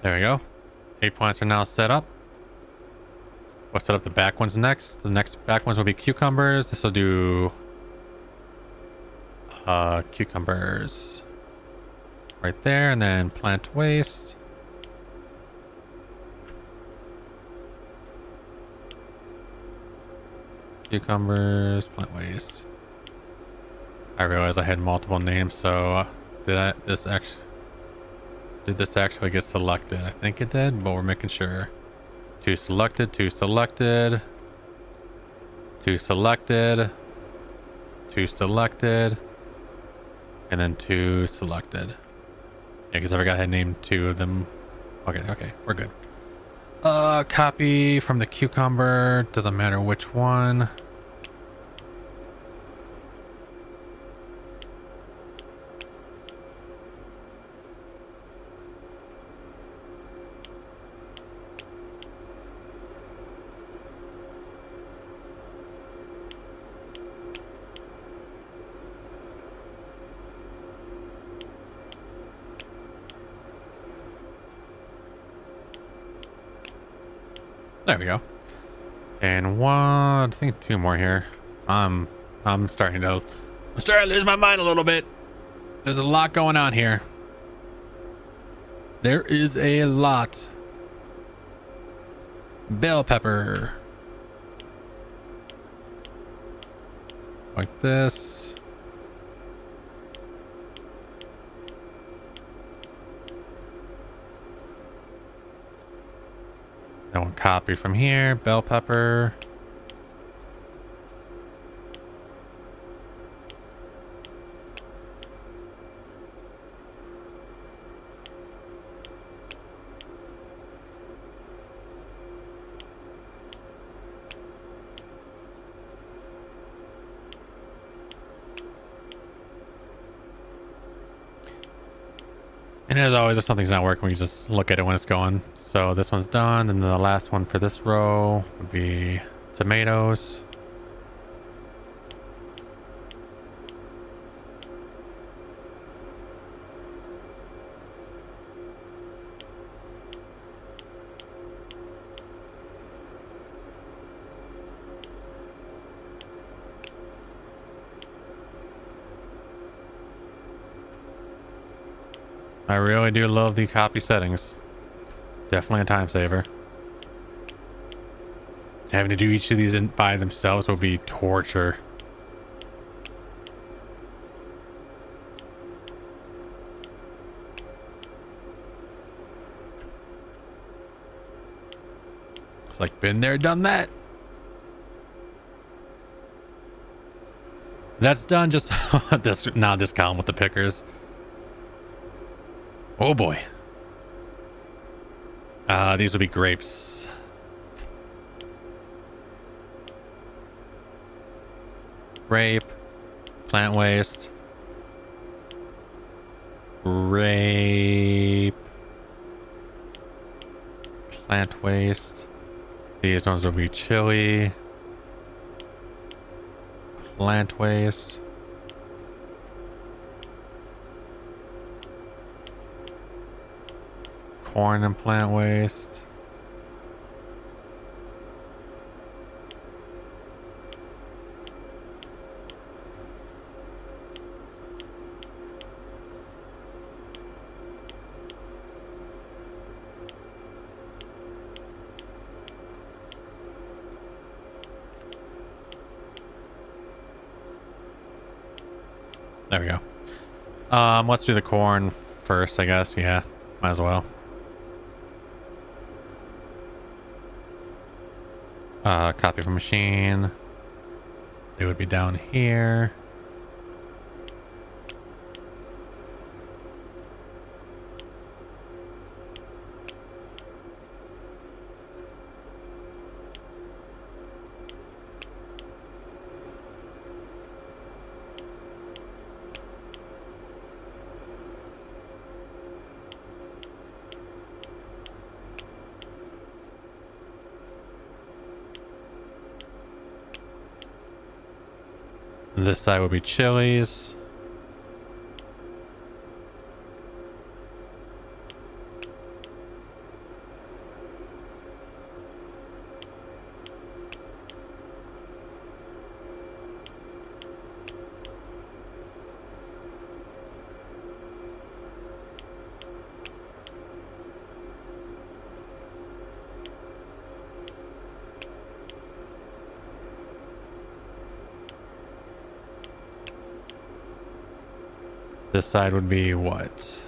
There we go. Eggplants are now set up. We'll set up the back ones next. The next back ones will be cucumbers. This will do cucumbers right there, and then plant waste. Cucumbers, plant waste. I realized I had multiple names, so did this actually get selected? I think it did, but we're making sure. Two selected, two selected, two selected, two selected, and then two selected. Yeah, because I forgot I had named two of them. Okay, we're good. Copy from the cucumber. Doesn't matter which one. There we go. And one, I think two more here. I'm starting to lose my mind a little bit. There's a lot going on here. There is a lot. Bell pepper. Like this. That one copy from here. Bell pepper. And as always, if something's not working, we just look at it when it's going. So this one's done, and then the last one for this row would be tomatoes. I really do love the copy settings. Definitely a time saver. Having to do each of these by themselves will be torture. It's like, been there, done that. That's done. Just this column with the pickers. Oh boy. These will be grapes. Grape, plant waste, grape, plant waste. These ones will be chili, plant waste, corn and plant waste. There we go. Let's do the corn first, I guess. Yeah, might as well. Copy from machine. They would be down here. This side would be chilies. This side would be what?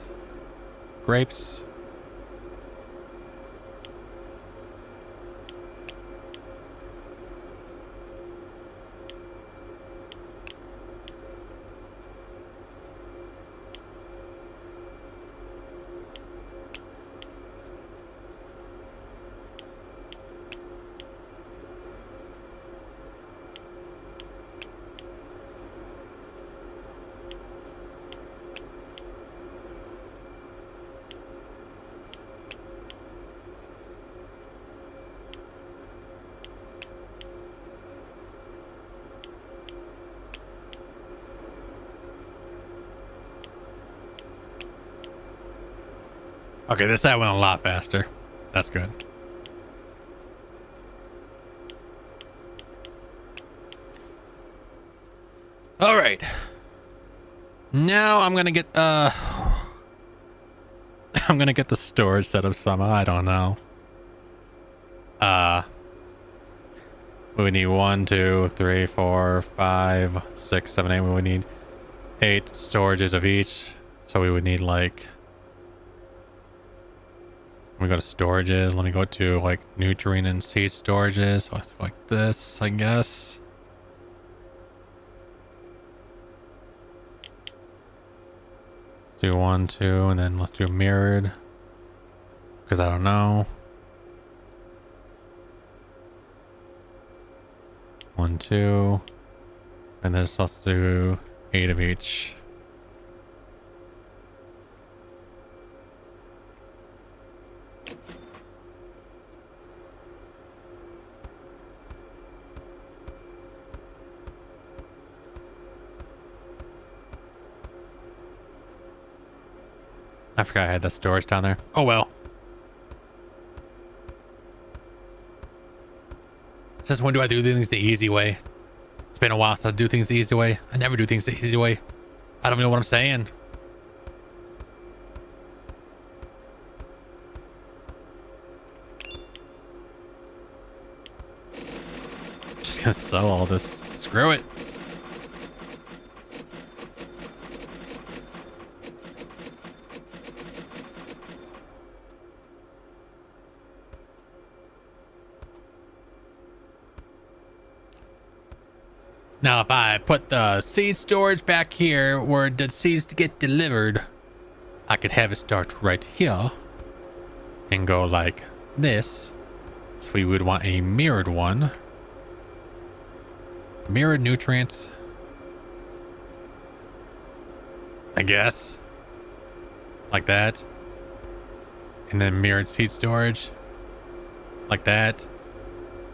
Grapes. Okay, this side went a lot faster. That's good. All right. Now I'm gonna get I'm gonna get the storage set up somehow. I don't know. We would need 1, 2, 3, 4, 5, 6, 7, 8. We would need 8 storages of each. So we would need like. Let me go to storages. Let me go to like nutrient and seed storages. So like this, I guess. Let's do 1, 2, and then let's do mirrored. Because I don't know. 1, 2. And then let's do 8 of each. I forgot I had the storage down there. Oh well. Since when do I do things the easy way? It's been a while since I do things the easy way. I never do things the easy way. I don't know what I'm saying. Just gonna sell all this. Screw it. Now, if I put the seed storage back here where the seeds get delivered, I could have it start right here and go like this. So we would want a mirrored one. Mirrored nutrients. I guess. Like that. And then mirrored seat storage. Like that.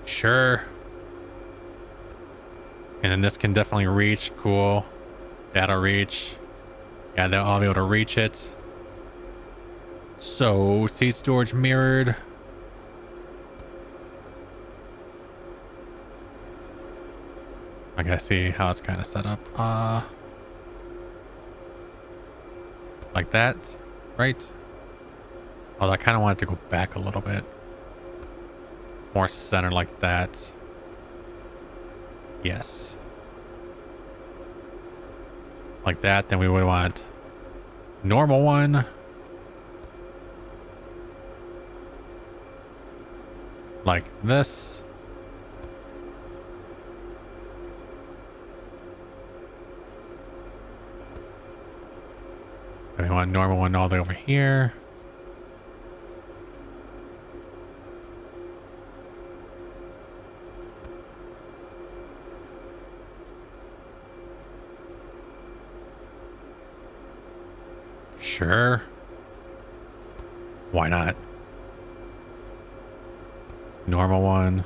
Sure. And then this can definitely reach. Cool. That'll reach. Yeah, I'll be able to reach it. So, seat storage mirrored. I gotta see how it's kind of set up. Like that, right? Although I kind of want it to go back a little bit. More centered like that. Yes. Like that, then we would want normal one. Like this. We want normal one all the way over here. Sure. Why not? Normal one.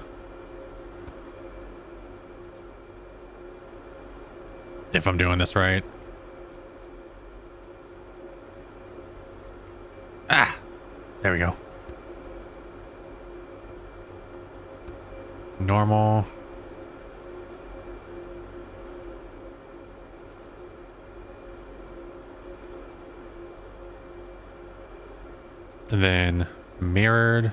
If I'm doing this right. Ah, there we go. Normal. And then mirrored.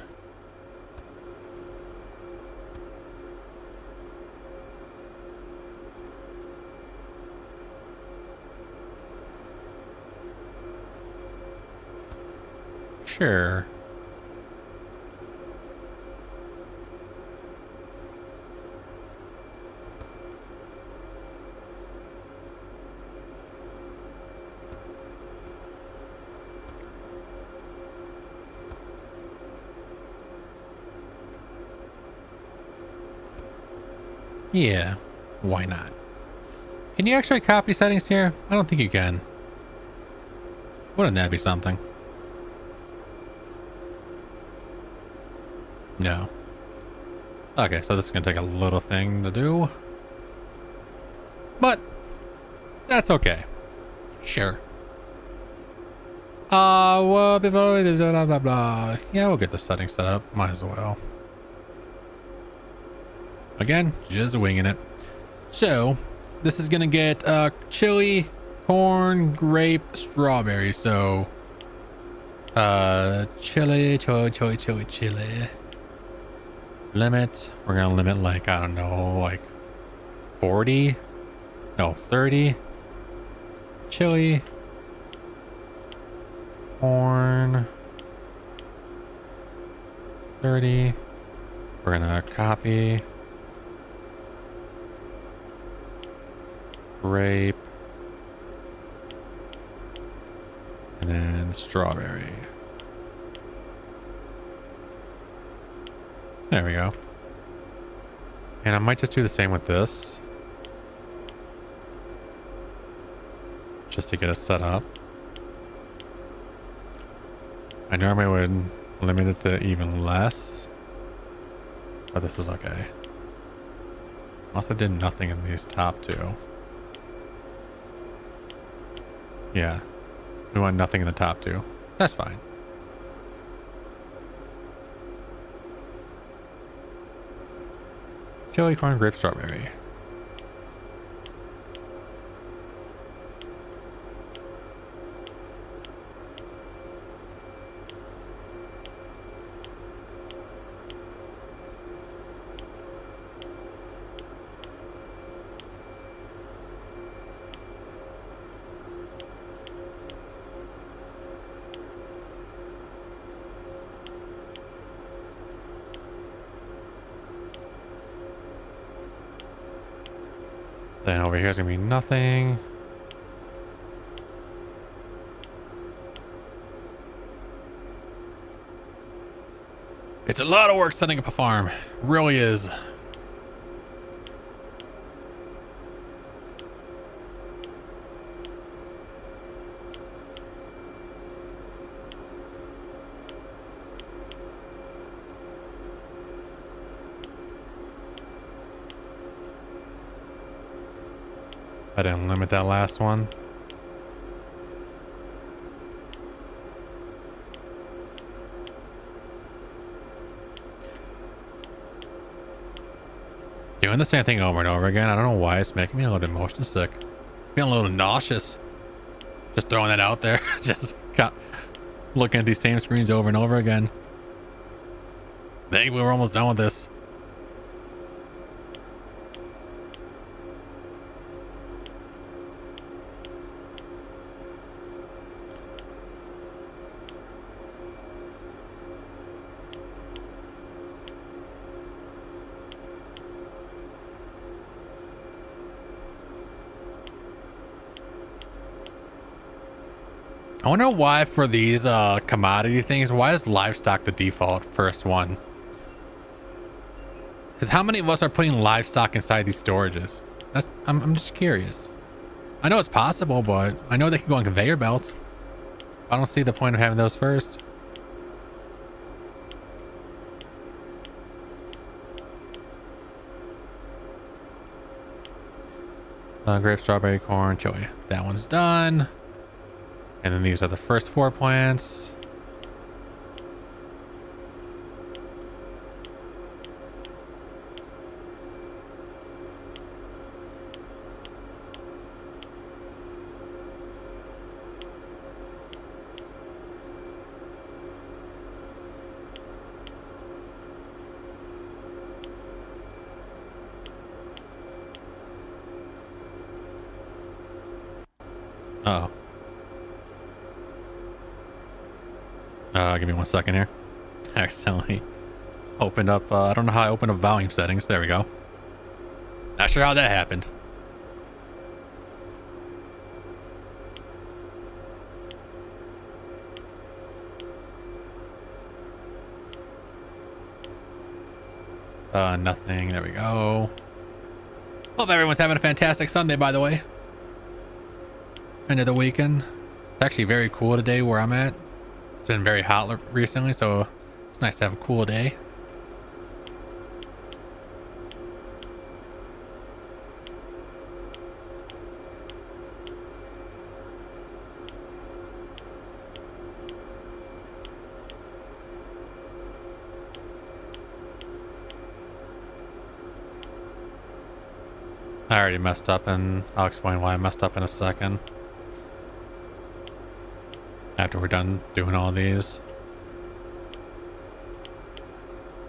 Sure. Yeah, why not? Can you actually copy settings here? I don't think you can. Wouldn't that be something? No. Okay, so this is gonna take a little thing to do. But that's okay. Sure. Well, before blah blah blah. Yeah, we'll get the settings set up. Might as well. Again, just winging it. So, this is gonna get chili, corn, grape, strawberry. So, chili. Limit. We're gonna limit like, I don't know, like 40. No, 30. Chili. Corn. 30. We're gonna copy. Grape. And then strawberry. There we go. And I might just do the same with this. Just to get it set up. I normally would limit it to even less. But this is okay. Also did nothing in these top two. Yeah. We want nothing in the top two. That's fine. Chili, corn, grape, strawberry. Then over here is gonna be nothing. It's a lot of work setting up a farm. It really is. I didn't limit that last one. Doing the same thing over and over again. I don't know why it's making me a little bit motion sick. Feeling a little nauseous. Just throwing that out there. Just got looking at these same screens over and over again. I think we're almost done with this. I wonder why for these commodity things, why is livestock the default first one? Because how many of us are putting livestock inside these storages? I'm just curious. I know it's possible, but I know they can go on conveyor belts. I don't see the point of having those first. Grape, strawberry, corn, chili. That one's done. And then these are the first 4 plants. Uh-oh. Give me 1 second here. I accidentally opened up, I don't know how I opened up volume settings. There we go. Not sure how that happened. Nothing. There we go. Hope everyone's having a fantastic Sunday, by the way. End of the weekend. It's actually very cool today where I'm at. It's been very hot recently, so it's nice to have a cool day. I already messed up, and I'll explain why I messed up in a second. After we're done doing all these.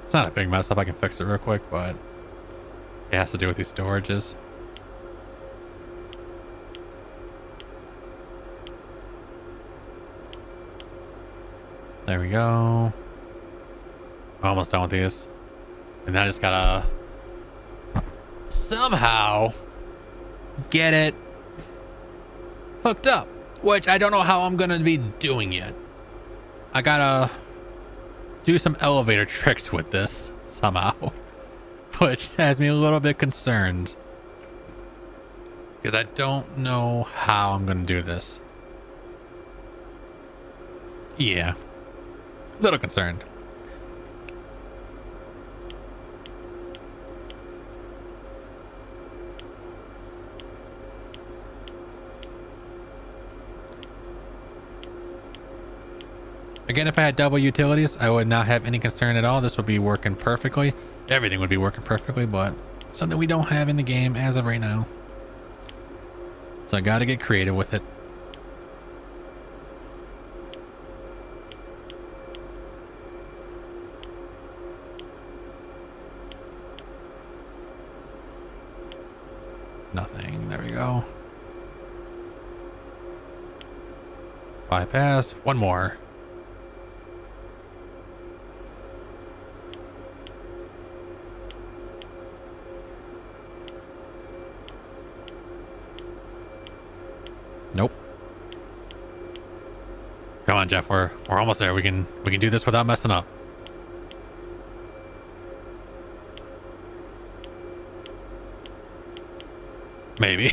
It's not a big mess up. I can fix it real quick, but it has to do with these storages. There we go. Almost done with these. And then I just gotta somehow get it hooked up. Which I don't know how I'm going to be doing yet. I gotta do some elevator tricks with this somehow. Which has me a little bit concerned. Because I don't know how I'm going to do this. Yeah. A little concerned. Again, if I had double utilities, I would not have any concern at all. This would be working perfectly. Everything would be working perfectly, but something we don't have in the game as of right now. So I gotta get creative with it. Nothing. There we go. Bypass. One more. Nope. Come on, Jeff. We're almost there. We can do this without messing up. Maybe.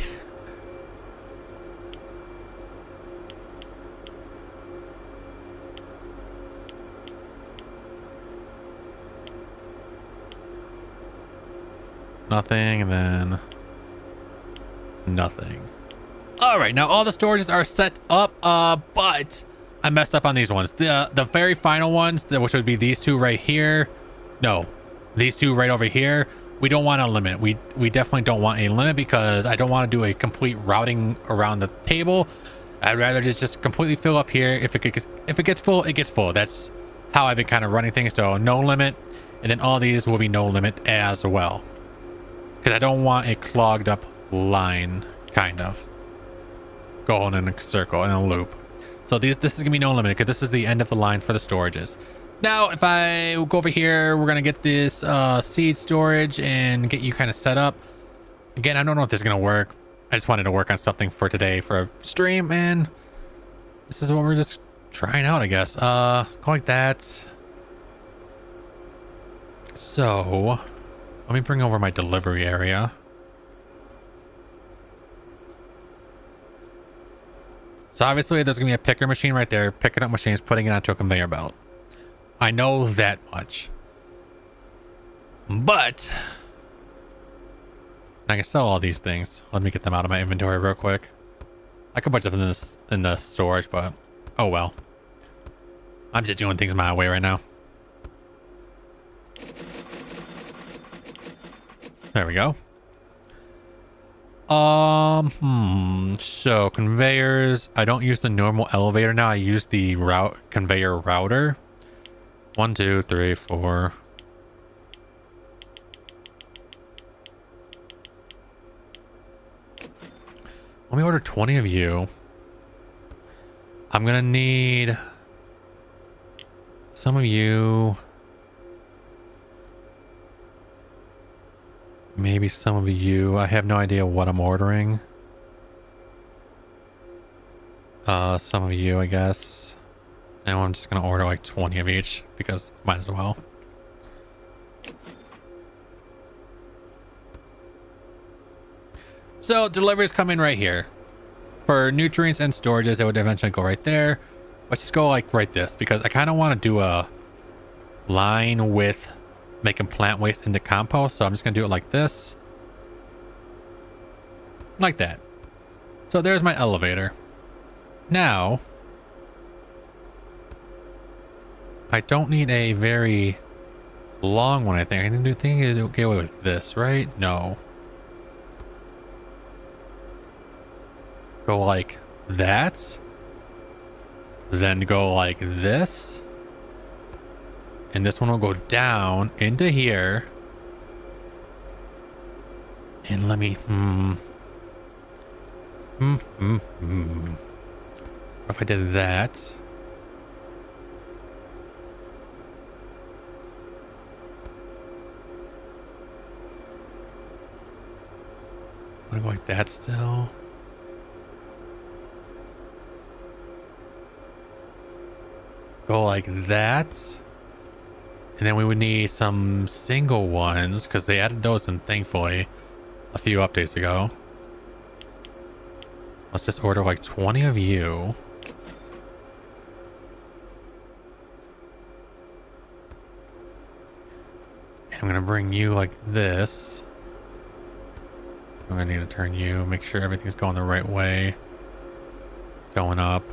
Nothing, and then nothing. All right, now all the storages are set up, but I messed up on these ones. The very final ones, which would be these two right here. No, these two right over here. We don't want a limit. We definitely don't want a limit because I don't want to do a complete routing around the table. I'd rather just completely fill up here. If it gets full, it gets full. That's how I've been kind of running things. So no limit, and then all these will be no limit as well, because I don't want a clogged up line, kind of going in a circle in a loop. So this is gonna be no limit because this is the end of the line for the storages. Now if I go over here, we're gonna get this seed storage and get you kind of set up. Again, I don't know if this is gonna work. I just wanted to work on something for today for a stream, and this is what we're just trying out, I guess. Go like that. So let me bring over my delivery area. So obviously there's gonna be a picker machine right there, picking up machines, putting it onto a conveyor belt. I know that much. But I can sell all these things. Let me get them out of my inventory real quick. I could put them in the storage, but oh well. I'm just doing things my way right now. There we go. So conveyors. I don't use the normal elevator now. I use the conveyor router. 1, 2, 3, 4. Let me order 20 of you. I'm gonna need some of you. Maybe some of you. I have no idea what I'm ordering. Some of you, I guess. And I'm just gonna order like 20 of each because might as well. So deliveries come in right here. For nutrients and storages, it would eventually go right there. Let's just go like right this, because I kind of want to do a line with making plant waste into compost. So I'm just gonna do it like this, like that. So there's my elevator. Now I don't need a very long one. I think I can get away with this, right? No. Go like that, then go like this, and this one will go down into here. And let me what if I did that? I'm gonna go like that still. Go like that. And then we would need some single ones because they added those in, thankfully, a few updates ago. Let's just order like 20 of you. And I'm gonna bring you like this. I'm gonna need to turn you, make sure everything's going the right way. Going up.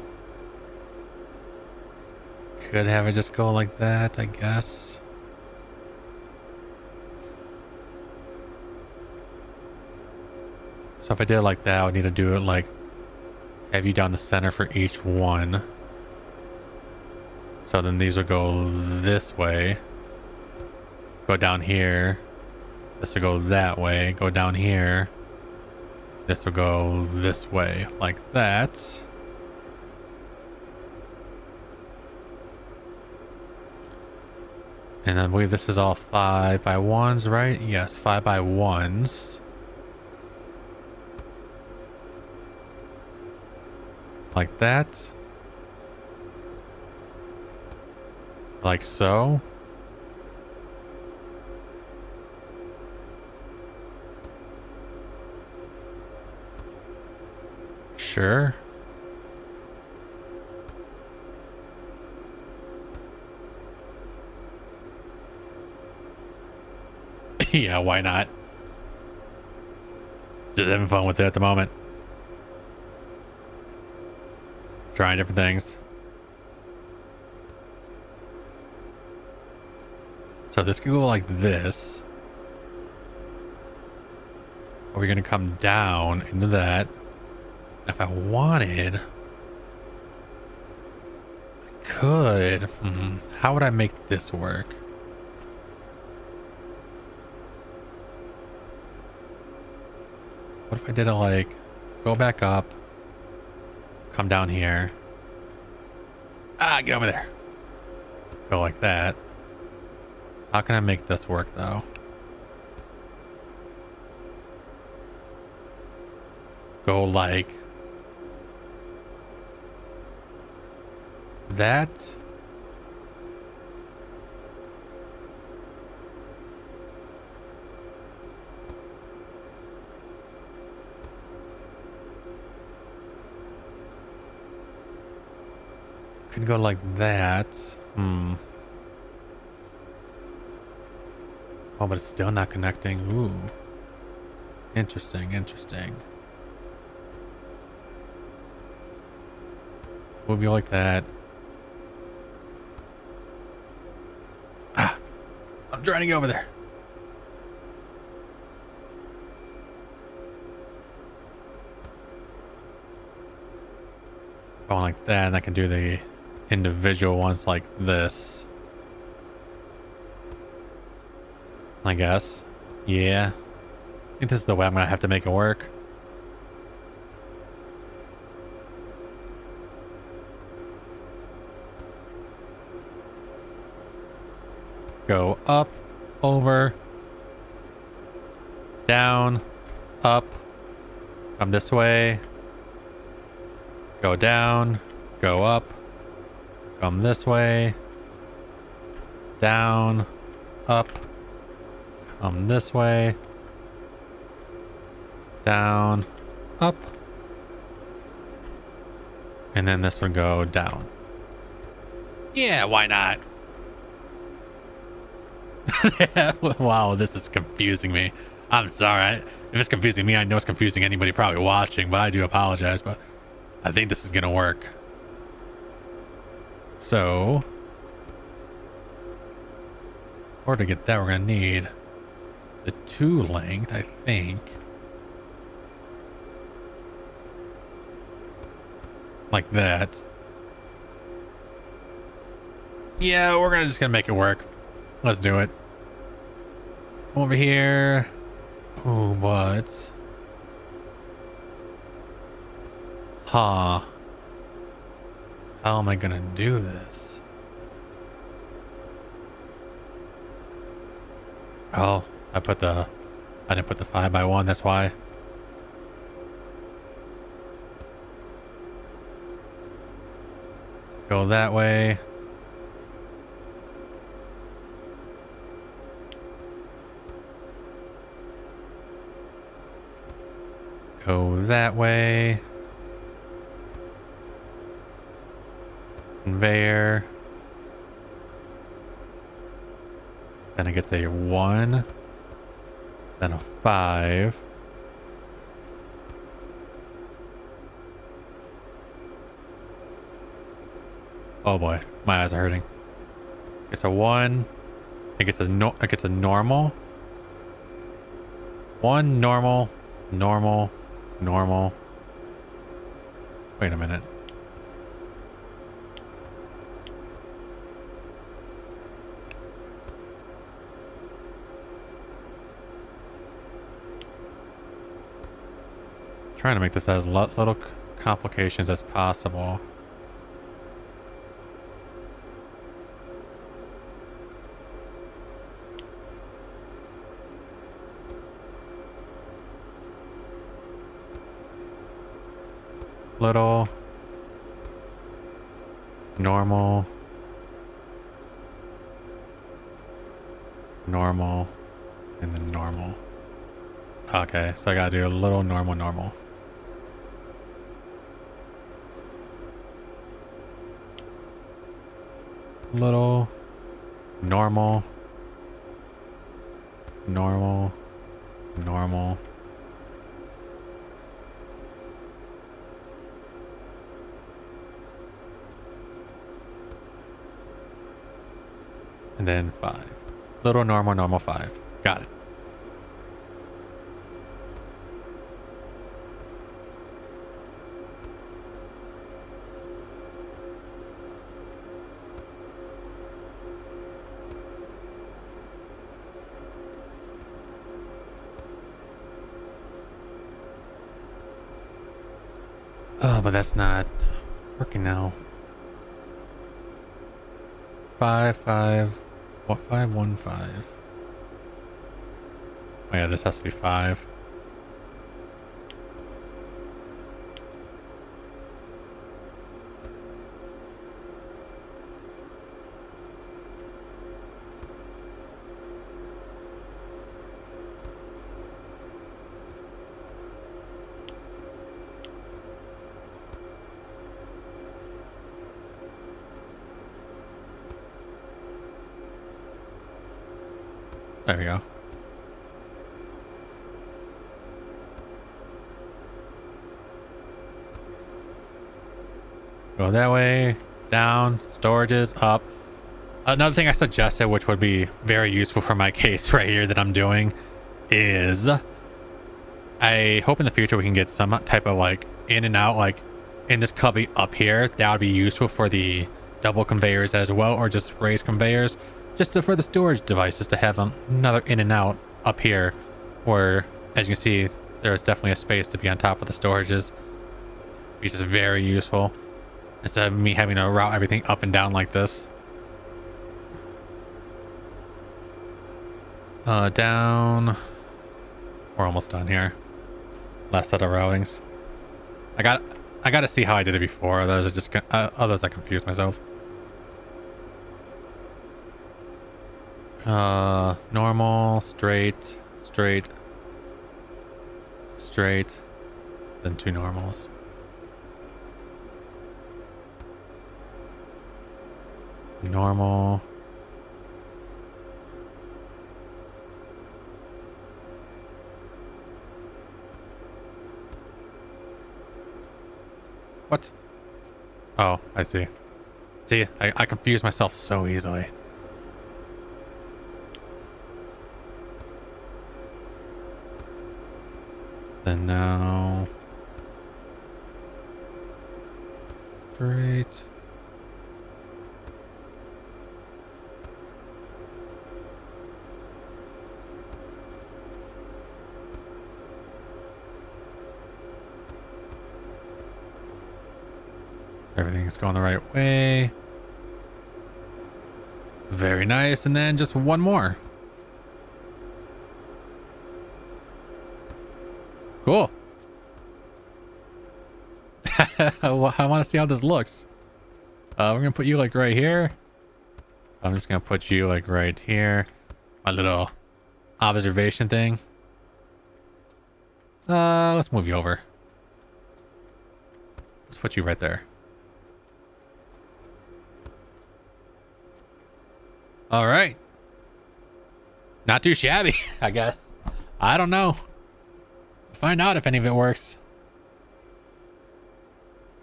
Could have it just go like that, I guess. So if I did it like that, I would need to do it like, have you down the center for each one. So then these would go this way. Go down here. This will go that way. Go down here. This will go this way, like that. And I believe this is all 5x1s, right? Yes, 5x1s. Like that. Like so. Sure. Yeah, why not? Just having fun with it at the moment. Trying different things. So this could go like this. Or we're going to come down into that. If I wanted, I could. How would I make this work? What if I did it like, go back up, come down here. Ah, get over there. Go like that. How can I make this work though? Go like that. Could go like that. Oh, but it's still not connecting. Ooh. Interesting, interesting. Move you like that. Ah, I'm trying to get over there. Going like that, and I can do the individual ones like this. I guess. Yeah. I think this is the way I'm gonna have to make it work. Go up, over, down, up, come this way, go down, go up, come this way, down, up, come this way, down, up, and then this would go down. Yeah, why not? Wow, this is confusing me. I'm sorry. If it's confusing me, I know it's confusing anybody probably watching, but I do apologize, but I think this is gonna work. So, in order to get that, we're gonna need the 2 length, I think. Like that. Yeah, we're just gonna make it work. Let's do it. Over here. Oh, what? Huh. How am I gonna do this? Oh, I didn't put the 5x1, that's why. Go that way. Go that way. Conveyor. Then it gets a 1. Then a 5. Oh boy, my eyes are hurting. It's a 1. It gets a normal. 1 normal, normal, normal. Wait a minute. Trying to make this as little complications as possible. Little, normal, normal, and then normal. Okay, so I gotta do a little, normal, normal. Little, normal, normal, normal, And then 5. Little, normal, normal, 5. Got it. Oh, but that's not working now. 5, 5, what, 5, 1, 5. Oh yeah, this has to be 5. There we go. Go that way, down, storages, up. Another thing I suggested, which would be very useful for my case right here that I'm doing, is I hope in the future we can get some type of like in and out, like in this cubby up here. That would be useful for the double conveyors as well, or just raised conveyors. Just for the storage devices to have another in and out up here, where, as you can see, there's definitely a space to be on top of the storages, which is very useful instead of me having to route everything up and down like this. Down. We're almost done here. Last set of routings. I got to see how I did it before. Others I confused myself. Normal, straight, straight, straight, then 2 normals. Normal. What? Oh, I see. See, I confuse myself so easily. Then now straight. Everything's going the right way. Very nice. And then just one more. Cool. I want to see how this looks. We're gonna put you like right here. I'm just gonna put you like right here. My little observation thing. Let's move you over. Let's put you right there. All right. Not too shabby, I guess. I don't know. Find out if any of it works.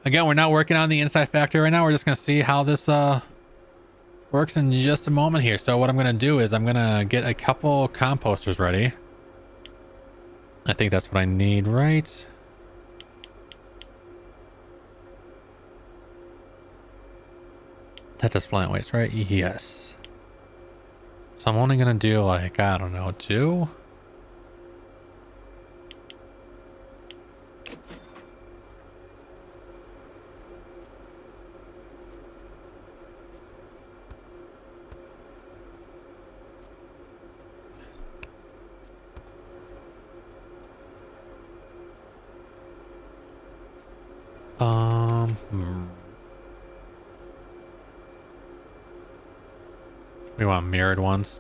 Again, we're not working on the inside factory right now. We're just going to see how this works in just a moment here. So what I'm going to do is I'm going to get a couple composters ready. I think that's what I need, right? That does plant waste, right? Yes. So I'm only going to do like, I don't know, 2? We want mirrored ones.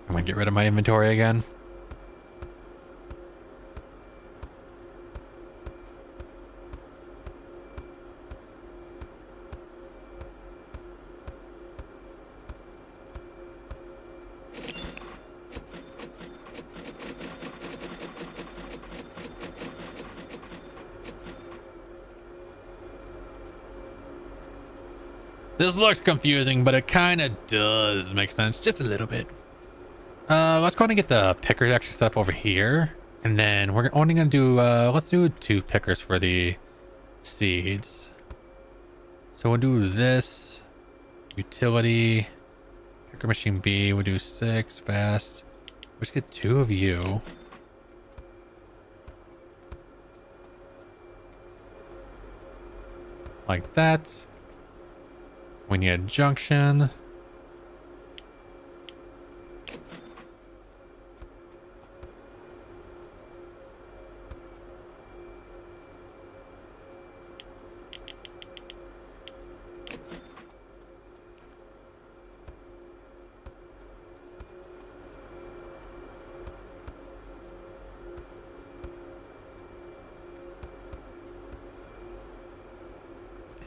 I'm gonna get rid of my inventory again. This looks confusing, but it kind of does make sense just a little bit. Let's go ahead and get the pickers actually set up over here. And then we're only going to do, let's do 2 pickers for the seeds. So we'll do this. Utility. Picker machine B. We'll do 6 fast. We'll just get 2 of you. Like that. We need a junction.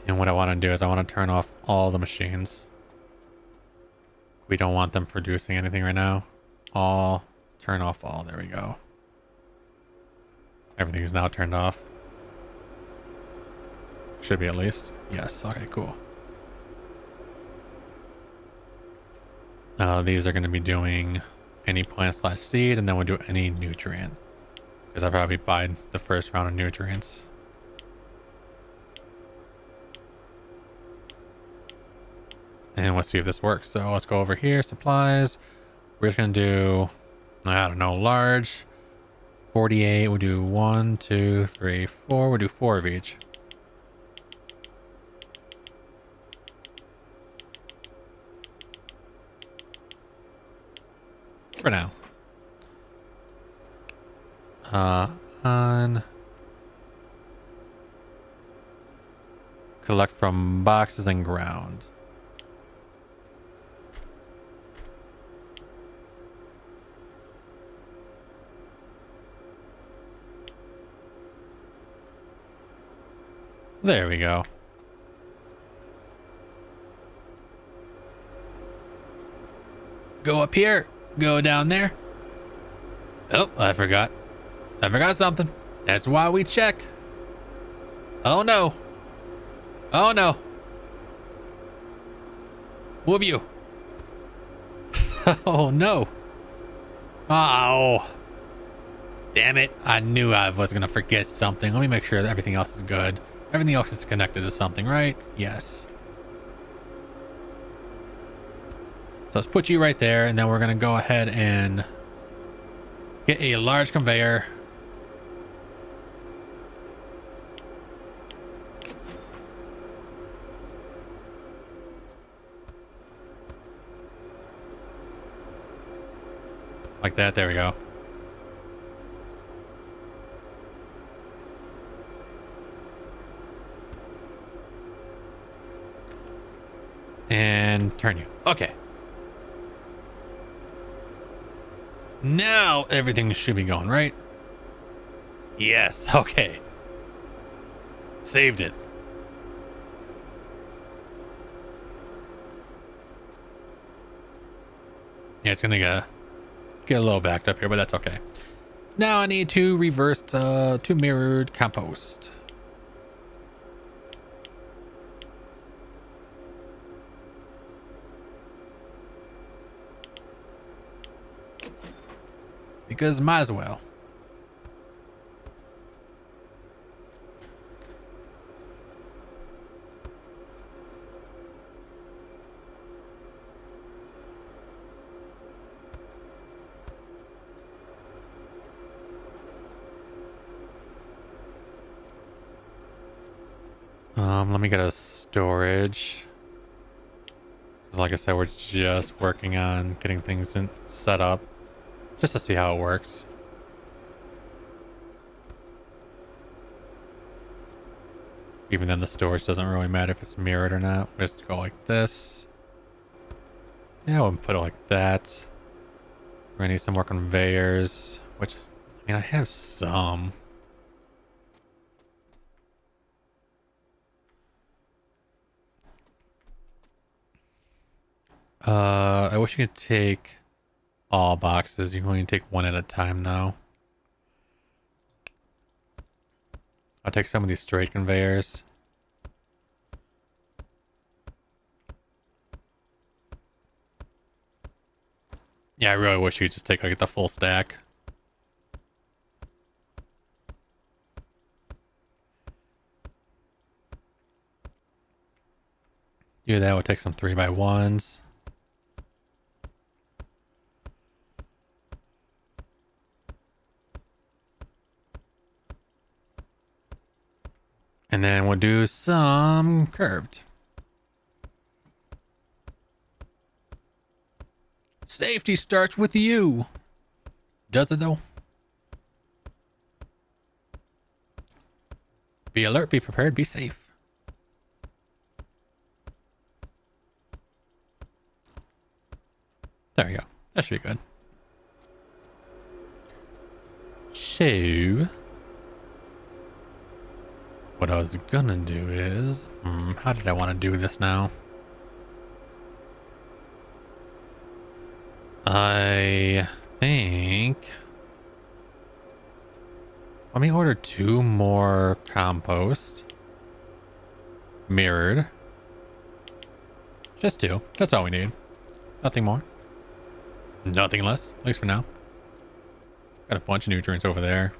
And what I want to do is I want to turn off all the machines. We don't want them producing anything right now. All, turn off all. There we go. Everything is now turned off. Should be at least. Yes. Okay, cool. These are going to be doing any plant / seed, and then we'll do any nutrient. Because I'll probably buy the first round of nutrients. And let's see if this works. So let's go over here, supplies. We're just going to do, I don't know, large. 48, we'll do 1, 2, 3, 4. We'll do 4 of each. For now. On. Collect from boxes and ground. There we go. Go up here. Go down there. Oh, I forgot. I forgot something. That's why we check. Oh no. Oh no. Move you. Oh no. Oh. Damn it. I knew I was going to forget something. Let me make sure that everything else is good. Everything else is connected to something, right? Yes. So let's put you right there, and then we're going to go ahead and get a large conveyor. Like that. There we go. And turn you. Okay. Now everything should be going, right? Yes. Okay. Saved it. Yeah, it's gonna get a little backed up here, but that's okay. Now I need to reverse to mirrored compost. Because might as well. Let me get a storage. 'Cause like I said, we're just working on getting things set up. Just to see how it works. Even then the storage doesn't really matter if it's mirrored or not. We just go like this. Yeah, we'll put it like that. We're gonna need some more conveyors, which, I mean, I have some. I wish you could take all boxes. You can only take one at a time though. I'll take some of these straight conveyors. Yeah, I really wish you could just take like the full stack. Do that, we'll take some 3x1s. And then we'll do some curved. Safety starts with you. Does it though? Be alert, be prepared, be safe. There we go. That should be good. So, what I was gonna do is, how did I want to do this now? I think, let me order 2 more compost. Mirrored. Just 2. That's all we need. Nothing more. Nothing less, at least for now. Got a bunch of nutrients over there.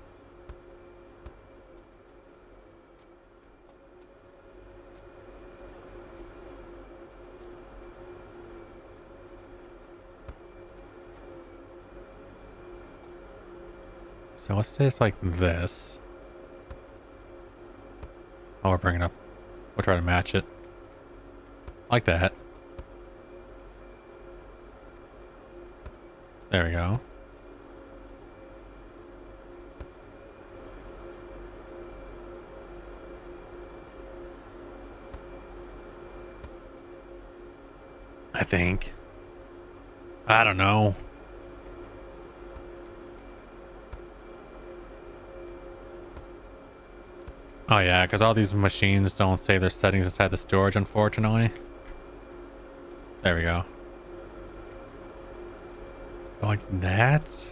So let's say it's like this. Oh, we're bringing up. We'll try to match it. Like that. There we go. I think. I don't know. Oh yeah, because all these machines don't save their settings inside the storage, unfortunately. There we go. Like that?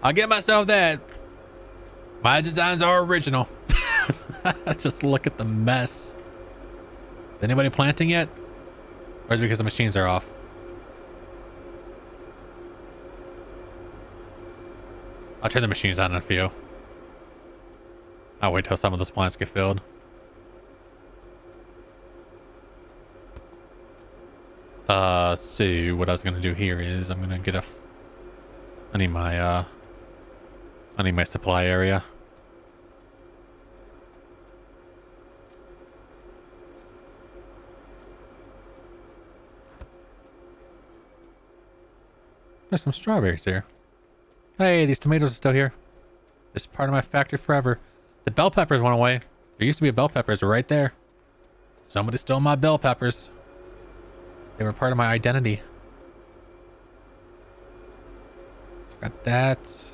I'll give myself that. My designs are original. Just look at the mess. Is anybody planting yet? Or is it because the machines are off? I'll turn the machines on in a few. I'll wait till some of those plants get filled. So what I was gonna do here is I'm gonna get I need my supply area. There's some strawberries here. Hey, these tomatoes are still here. It's part of my factory forever. The bell peppers went away. There used to be a bell peppers right there. Somebody stole my bell peppers. They were part of my identity. Got that.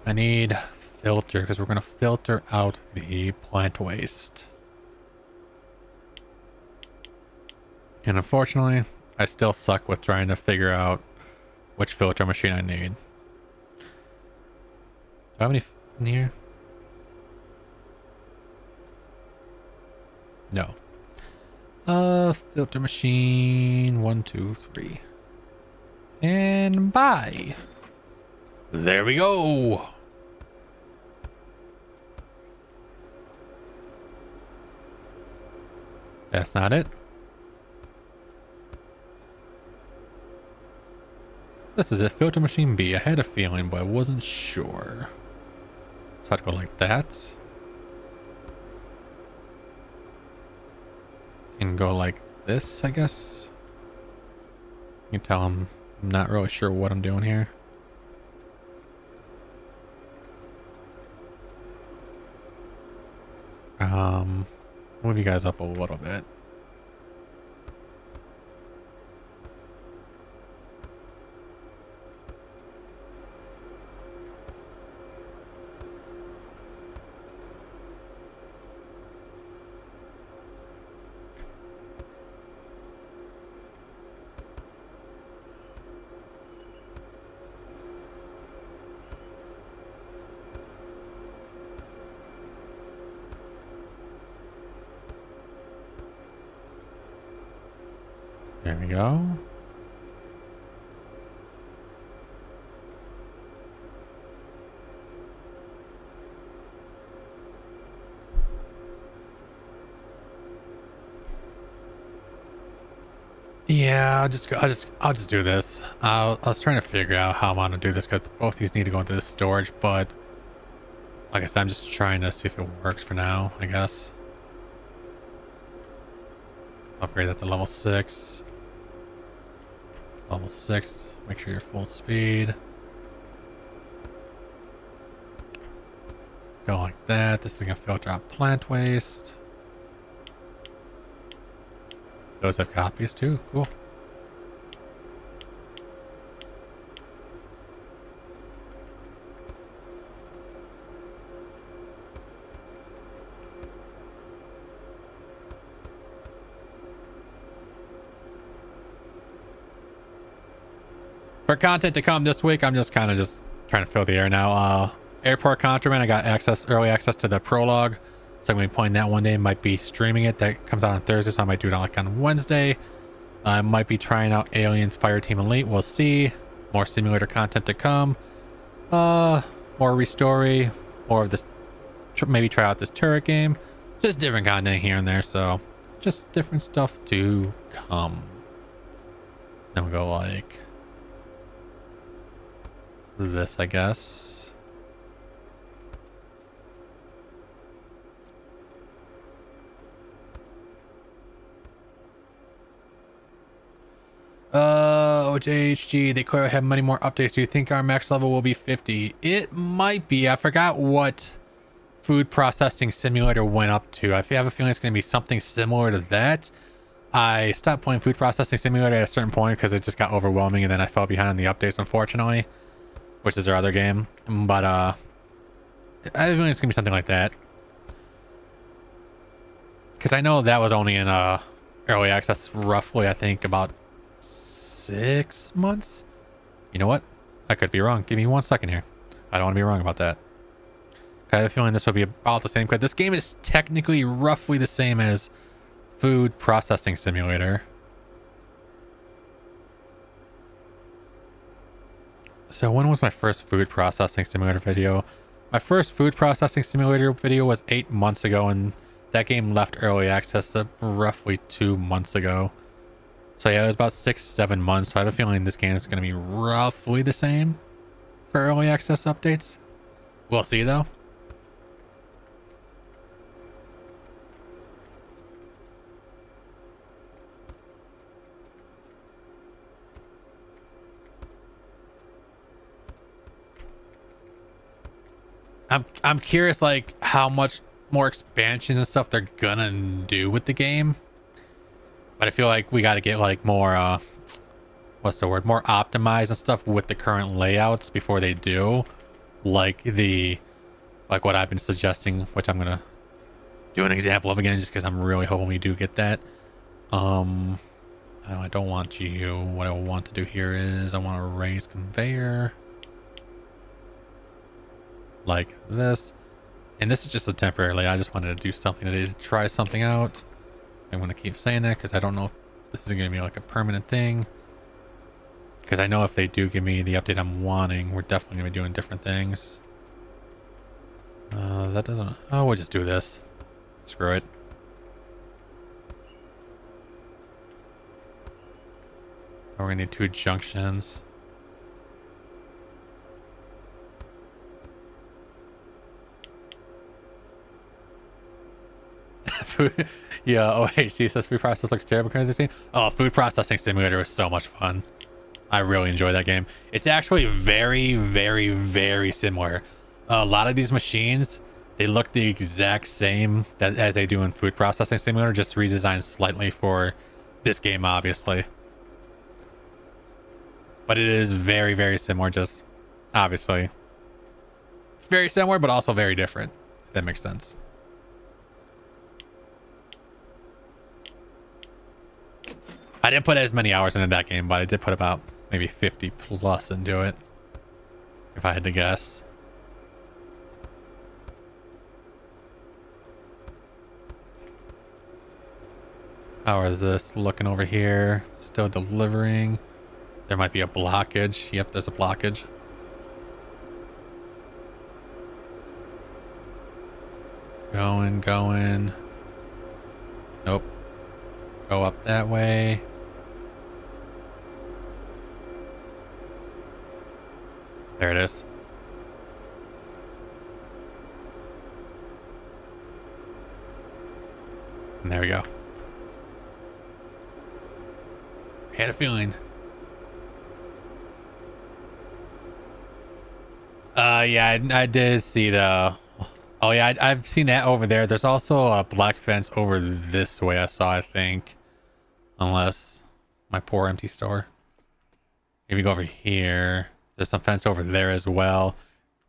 I need filter because we're going to filter out the plant waste. And unfortunately, I still suck with trying to figure out which filter machine I need. Do I have any in here? No. Filter machine 1, 2, 3. And buy. There we go. That's not it. This is a filter machine B. I had a feeling, but I wasn't sure. So I'd go like that. And go like this, I guess. You can tell I'm not really sure what I'm doing here. Move you guys up a little bit. There we go. Yeah, I'll just do this. I was trying to figure out how I'm gonna do this because both these need to go into the storage, but like I said, I'm just trying to see if it works for now, I guess. Upgrade that to level 6. Level 6, make sure you're full speed. Go like that. This is gonna filter out plant waste. Those have copies too. Cool. For content to come this week, I'm just kind of trying to fill the air now. Airport Contraband, I got early access to the prologue. So I'm going to be playing that one day. Might be streaming it. That comes out on Thursday, so I might do it on Wednesday. I might be trying out Aliens Fireteam Elite. We'll see. More simulator content to come. More Restory. More of this. Maybe try out this turret game. Just different content here and there. So just different stuff to come. Then we'll go like this, I guess. OJHG, they clearly have many more updates. Do you think our max level will be 50? It might be. I forgot what food processing simulator went up to. I have a feeling it's going to be something similar to that. I stopped playing food processing simulator at a certain point because it just got overwhelming, and then I fell behind on the updates, unfortunately, which is their other game. But I have a feeling it's going to be something like that, because I know that was only in early access roughly, I think, about 6 months. You know what? I could be wrong. Give me 1 second here. I don't want to be wrong about that. I have a feeling this will be about the same. Because this game is technically roughly the same as Food Processing Simulator. So when was my first Food Processing Simulator video? My first Food Processing Simulator video was 8 months ago, and that game left early access roughly 2 months ago. So yeah, it was about 6-7 months. So I have a feeling this game is going to be roughly the same for early access updates. We'll see though. I'm curious like how much more expansions and stuff they're gonna do with the game. But I feel like we got to get like more, what's the word? More optimized and stuff with the current layouts before they do. Like what I've been suggesting, which I'm going to do an example of again, just because I'm really hoping we do get that. I don't want you. What I want to do here is I want to raise conveyor. Like this. And this is just a temporarily. I just wanted to do something today to try something out. I'm going to keep saying that because I don't know if this is going to be like a permanent thing. Because I know if they do give me the update I'm wanting, we're definitely going to be doing different things. That doesn't... Oh, we'll just do this. Screw it. We're going to need 2 junctions. Yeah, OHG says food process looks terrible compared to this game. Oh, Food Processing Simulator is so much fun. I really enjoy that game. It's actually very, very, very similar. A lot of these machines, they look the exact same as they do in Food Processing Simulator, just redesigned slightly for this game, obviously. But it is very, very similar, just obviously. Very similar, but also very different, if that makes sense. I didn't put as many hours into that game, but I did put about maybe 50 plus into it, if I had to guess. How is this looking over here? Still delivering. There might be a blockage. Yep, there's a blockage. Going. Nope. Go up that way. There it is. And there we go. Had a feeling. Yeah, I did see the... Oh yeah, I've seen that over there. There's also a black fence over this way I saw, I think. Unless my poor empty store. If you go over here, there's some fence over there as well.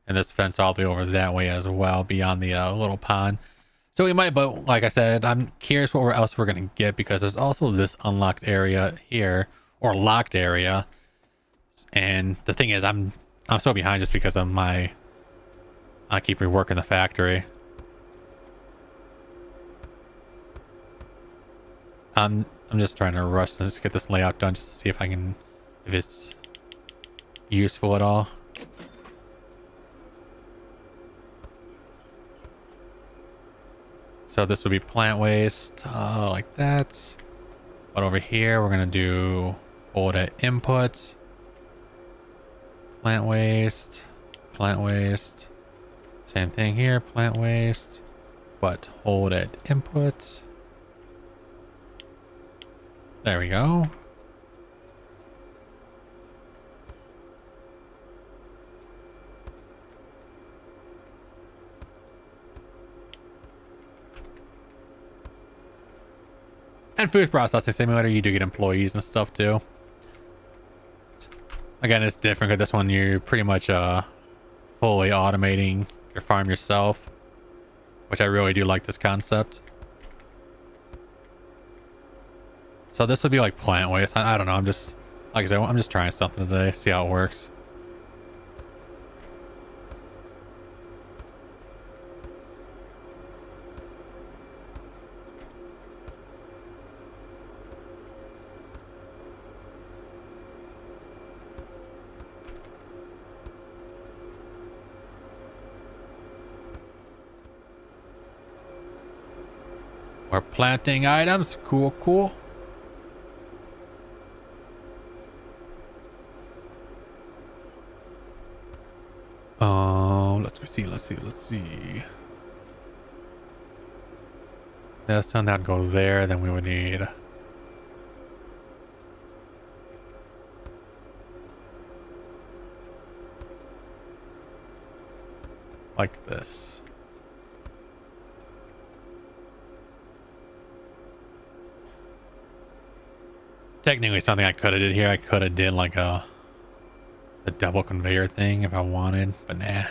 And this fence all the way over that way as well, beyond the little pond. So we might, but like I said, I'm curious what else we're going to get, because there's also this unlocked area here, or locked area. And the thing is, I'm so behind just because of I keep reworking the factory. I'm just trying to rush to get this layout done just to see if if it's useful at all. So this would be plant waste, like that. But over here, we're gonna do hold at input, plant waste. Same thing here, plant waste, but hold at input. There we go. And food processing simulator, you do get employees and stuff too. Again, it's different because this one you're pretty much fully automating your farm yourself, which I really do like this concept. So this would be like plant waste. I don't know. I'm just, like I said, I'm just trying something today, see how it works. We're planting items. Cool. Let's see. That's done. That'd go there. Then we would need like this. Technically, something I could have did here. I could have did like a double conveyor thing if I wanted, but nah.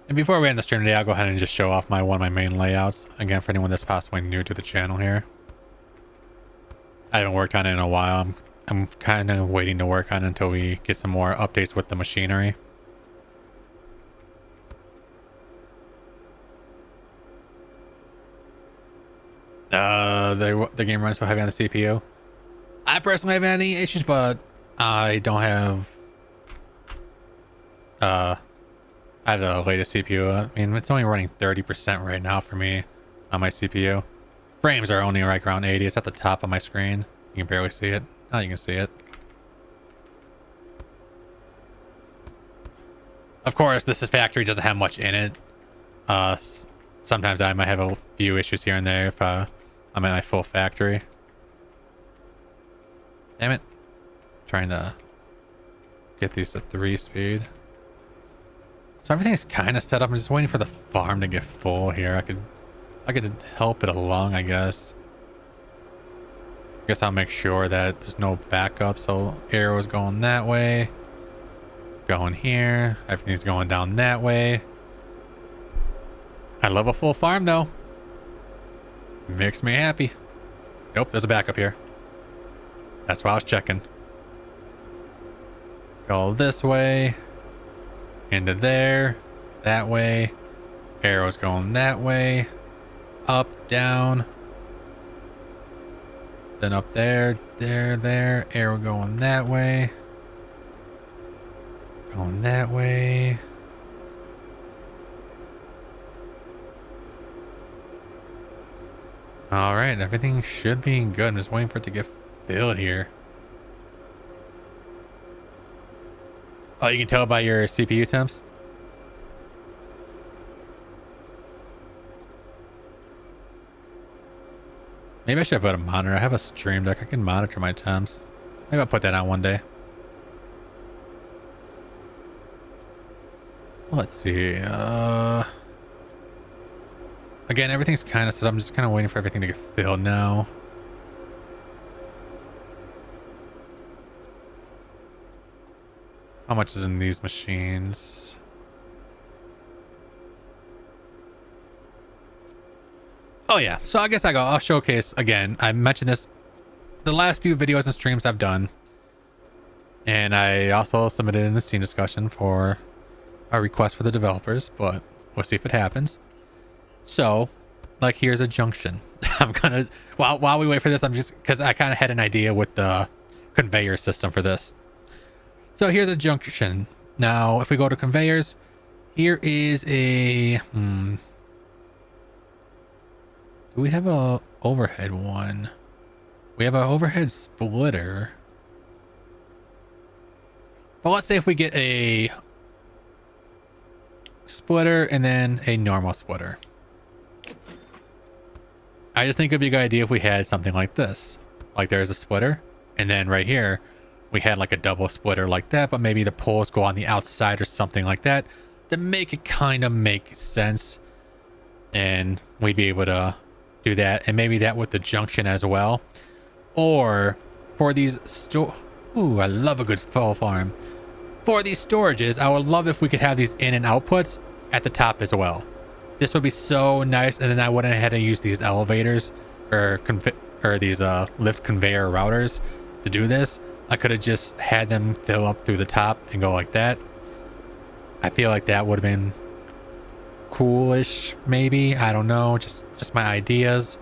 And before we end the stream today, I'll go ahead and just show off one of my main layouts. Again, for anyone that's possibly new to the channel here. I haven't worked on it in a while. I'm kind of waiting to work on it until we get some more updates with the machinery. The game runs so heavy on the CPU. I personally haven't had any issues, but I don't have... I have the latest CPU. I mean, it's only running 30% right now for me on my CPU. Frames are only right around 80. It's at the top of my screen. You can barely see it. Now you can see it. Of course, this factory doesn't have much in it. Sometimes I might have a few issues here and there if I'm at my full factory. Damn it. Trying to get these to 3 speed. So everything's kind of set up. I'm just waiting for the farm to get full here. I could help it along, I guess. Guess I'll make sure that there's no backup. So arrows going that way, going here. Everything's going down that way. I love a full farm though. Makes me happy. Nope, there's a backup here. That's why I was checking. Go this way, into there, that way. Arrows going that way, up, down. Then up there, there. Arrow going that way. Going that way. All right, everything should be good. I'm just waiting for it to get filled here. Oh, you can tell by your CPU temps? Maybe I should put a monitor. I have a stream deck. I can monitor my temps. Maybe I'll put that on one day. Let's see. Again, everything's kind of set up. I'm just kind of waiting for everything to get filled now. How much is in these machines? Oh yeah, so I guess I'll showcase again. I mentioned this the last few videos and streams I've done, and I also submitted in the Steam discussion for a request for the developers, but we'll see if it happens. So, like, here's a junction. I'm gonna while we wait for this, I'm just because I kind of had an idea with the conveyor system for this. So here's a junction. Now, if we go to conveyors, here is a do we have a overhead one? We have an overhead splitter. But let's say if we get a splitter and then a normal splitter. I just think it'd be a good idea if we had something like this. Like there's a splitter, and then right here we had like a double splitter like that, but maybe the poles go on the outside or something like that to make it kind of make sense. And we'd be able to do that, and maybe that with the junction as well. Or for these ooh, I love a good full farm. For these storages, I would love if we could have these in and outputs at the top as well. This would be so nice, and then I wouldn't have had to use these elevators or these lift conveyor routers to do this. I could have just had them fill up through the top and go like that. I feel like that would have been coolish, maybe. I don't know, just my ideas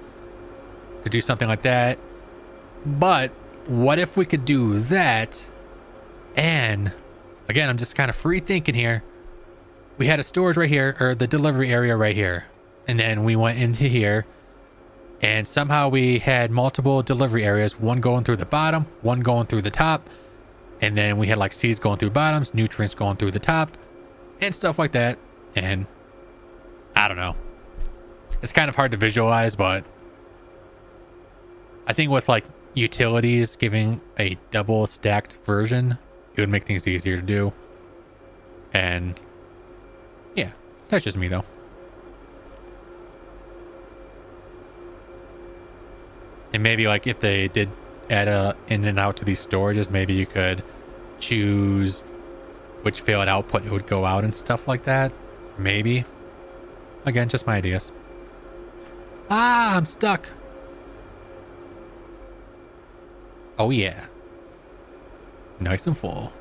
to do something like that. But what if we could do that, and again, I'm just kind of free thinking here. We had a storage right here, or the delivery area right here, and then we went into here, and somehow we had multiple delivery areas, one going through the bottom, one going through the top, and then we had like seeds going through bottoms, nutrients going through the top, and stuff like that. And I don't know, it's kind of hard to visualize, but I think with like utilities giving a double stacked version, it would make things easier to do. And yeah, that's just me though. And maybe like if they did add a in and out to these storages, maybe you could choose which failed output it would go out and stuff like that. Maybe. Again, just my ideas. Ah, I'm stuck. Oh yeah. Nice and full.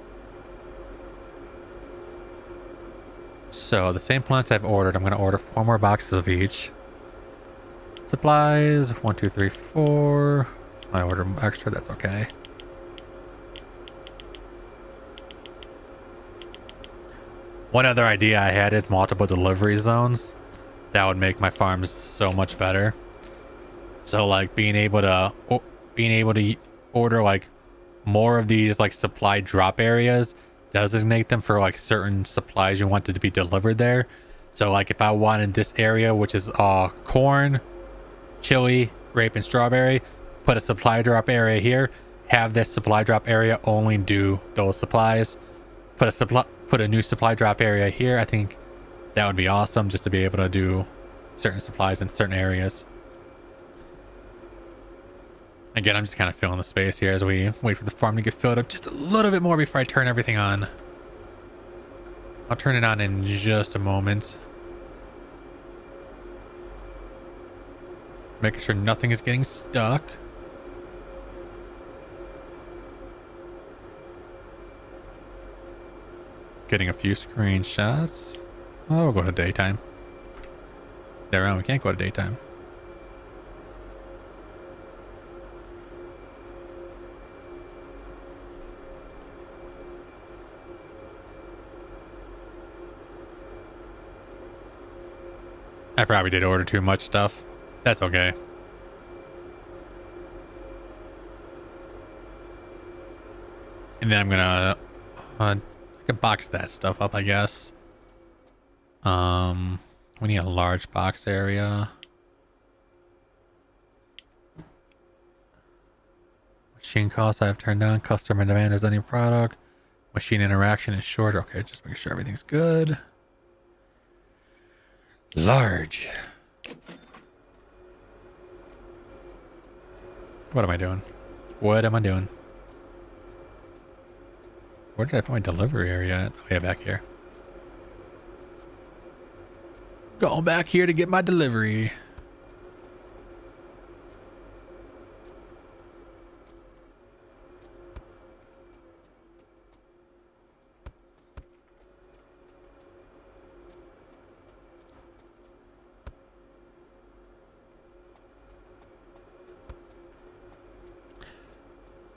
So the same plants I've ordered, I'm going to order 4 more boxes of each. Supplies, 1, 2, 3, 4. I ordered extra, that's okay. One other idea I had is multiple delivery zones. That would make my farms so much better. So like being able to order like more of these like supply drop areas, designate them for like certain supplies you wanted to be delivered there. So like if I wanted this area, which is corn, chili, grape, and strawberry, put a supply drop area here, have this supply drop area only do those supplies. Put a new supply drop area here. I think that would be awesome, just to be able to do certain supplies in certain areas. Again, I'm just kind of filling the space here as we wait for the farm to get filled up just a little bit more before I turn everything on. I'll turn it on in just a moment. Making sure nothing is getting stuck. Getting a few screenshots. Oh, we'll go to daytime. There, we can't go to daytime. I probably did order too much stuff. That's okay. And then I'm gonna I can box that stuff up, I guess. We need a large box area. Machine costs I have turned down. Customer demand is any product. Machine interaction is short. Okay, just making sure everything's good. Large. What am I doing? What am I doing? Where did I put my delivery area at? Oh yeah, back here. Going back here to get my delivery.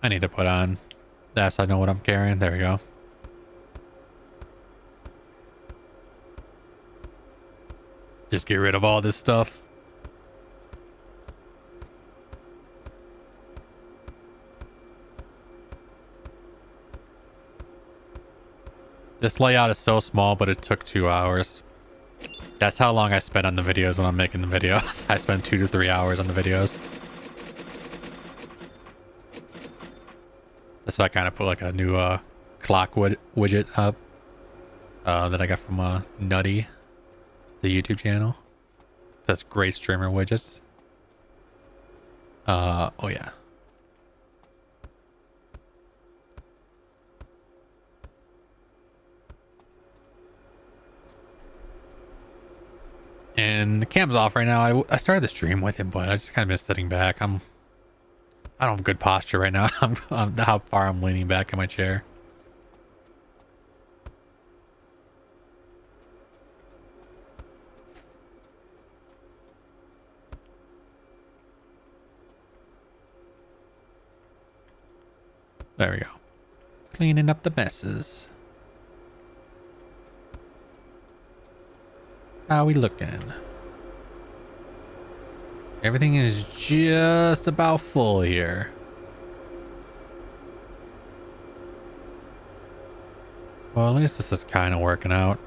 I need to put on that so I know what I'm carrying. There we go. Just get rid of all this stuff. This layout is so small, but it took 2 hours. That's how long I spent on the videos when I'm making the videos. I spent 2 to 3 hours on the videos. So I kind of put like a new clock widget up that I got from Nutty, the YouTube channel. That's great streamer widgets. Oh yeah. And the cam's off right now. I started the stream with it, but I just kind of been sitting back. I don't have good posture right now. How far I'm leaning back in my chair. There we go. Cleaning up the messes. How we looking? Everything is just about full here. Well, at least this is kind of working out.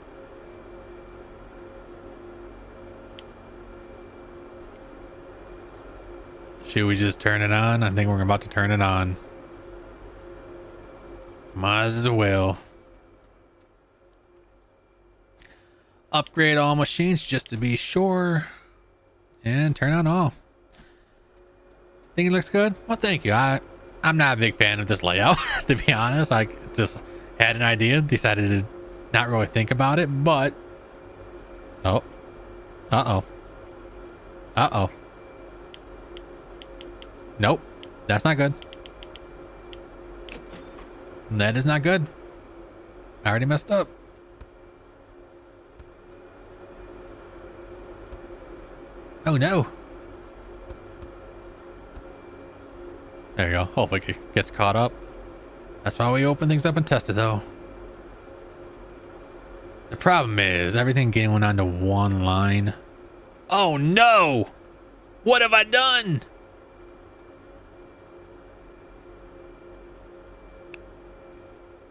Should we just turn it on? I think we're about to turn it on. Might as well. Upgrade all machines just to be sure. And turn on all. Think it looks good? Well, thank you. I'm not a big fan of this layout, to be honest. I just had an idea, decided to not really think about it, but... Oh. Uh-oh. Uh-oh. Nope. That's not good. That is not good. I already messed up. Oh no. There you go. Hopefully it gets caught up. That's why we open things up and test it though. The problem is everything getting onto one line. Oh no! What have I done?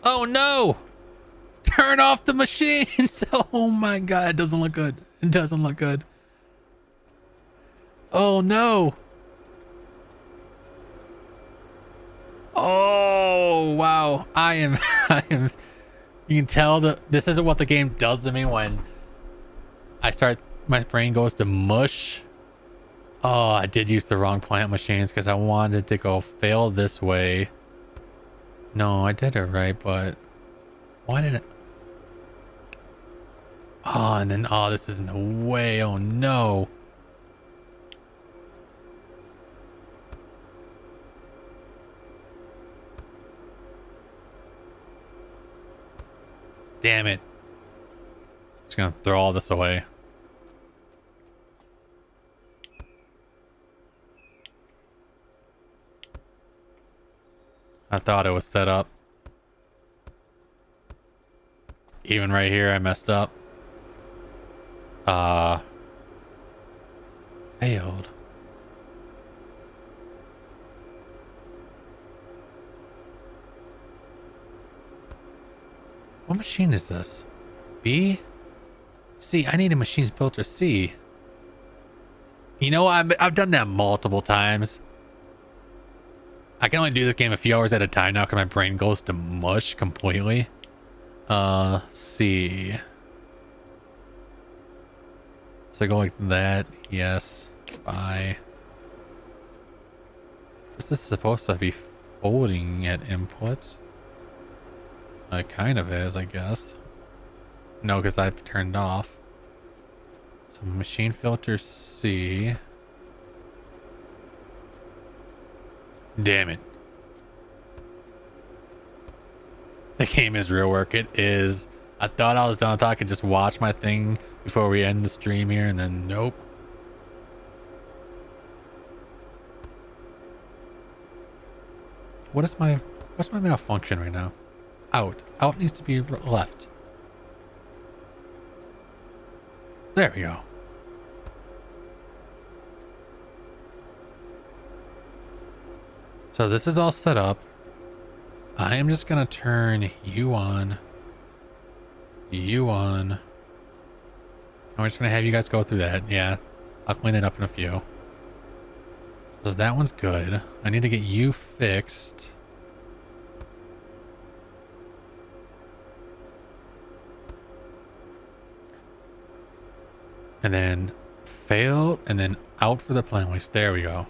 Oh no! Turn off the machines! Oh my god, it doesn't look good. It doesn't look good. Oh no. Oh wow. I am you can tell that this isn't what the game does to me when I start, my brain goes to mush. Oh, I did use the wrong plant machines because I wanted to go fail this way. No, I did it right, but why did it? Oh, and then, oh, this is in the way. Oh, no. Damn it. Just gonna throw all this away. I thought it was set up. Even right here, I messed up. Failed. What machine is this? B? C. I need a machine filter C. You know, I've done that multiple times. I can only do this game a few hours at a time now because my brain goes to mush completely. C. So go like that. Yes. Bye. This is supposed to be folding at input. It kind of is, I guess. No, because I've turned off. So machine filter C. Damn it. The game is real work. It is. I thought I was done. I thought I could just watch my thing before we end the stream here, and then nope. What's my malfunction right now? Out. Out needs to be left. There we go. So this is all set up. I am just gonna turn you on. You on. I'm just gonna have you guys go through that. Yeah, I'll clean it up in a few. So that one's good. I need to get you fixed. And then fail, and then out for the plan waste. There we go.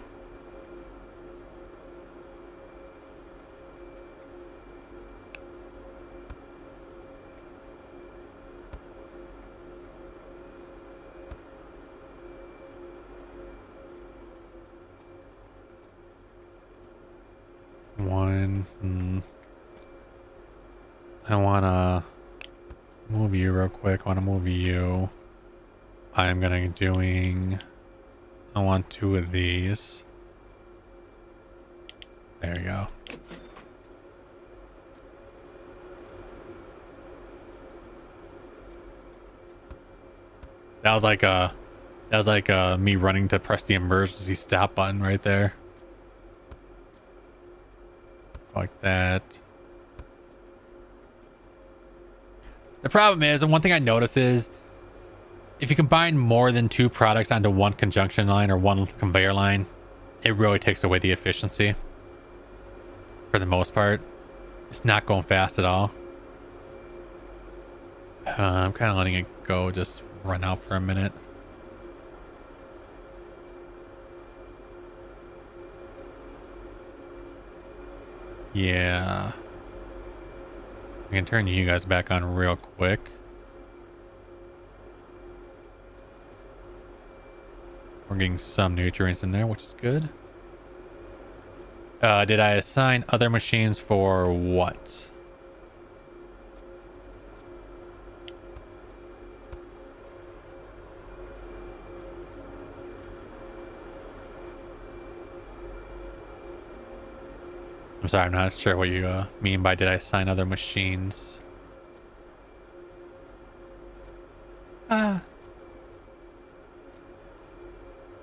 I want to move you real quick. I want to move you. I'm going to doing... I want 2 of these. There we go. That was like me running to press the emergency stop button right there. Like that. The problem is, and one thing I notice is, if you combine more than 2 products onto one conjunction line or one conveyor line, it really takes away the efficiency. For the most part, it's not going fast at all. I'm kind of letting it go, just run out for a minute. Yeah. I can turn you guys back on real quick. We're getting some nutrients in there, which is good. Did I assign other machines for what? I'm sorry, I'm not sure what you mean by did I assign other machines. I'm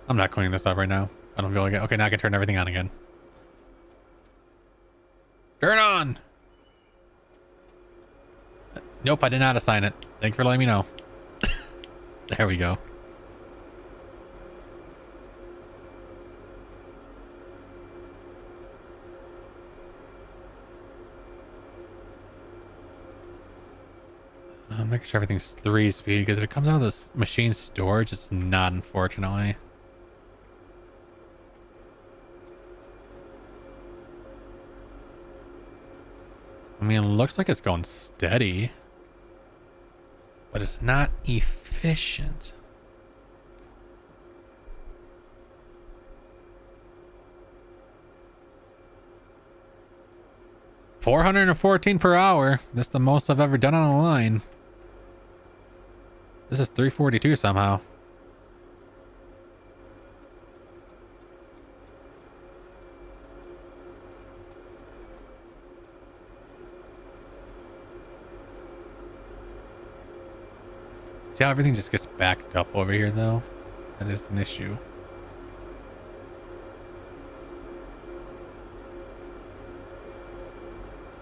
not cleaning this up right now. I don't feel like it. Okay, now I can turn everything on again. Turn on! Nope, I did not assign it. Thank you for letting me know. There we go. Making sure everything's 3 speed, because if it comes out of this machine storage, it's not, unfortunately. I mean, it looks like it's going steady, but it's not efficient. $414 per hour. That's the most I've ever done on a line. This is 342 somehow. See how everything just gets backed up over here though? That is an issue.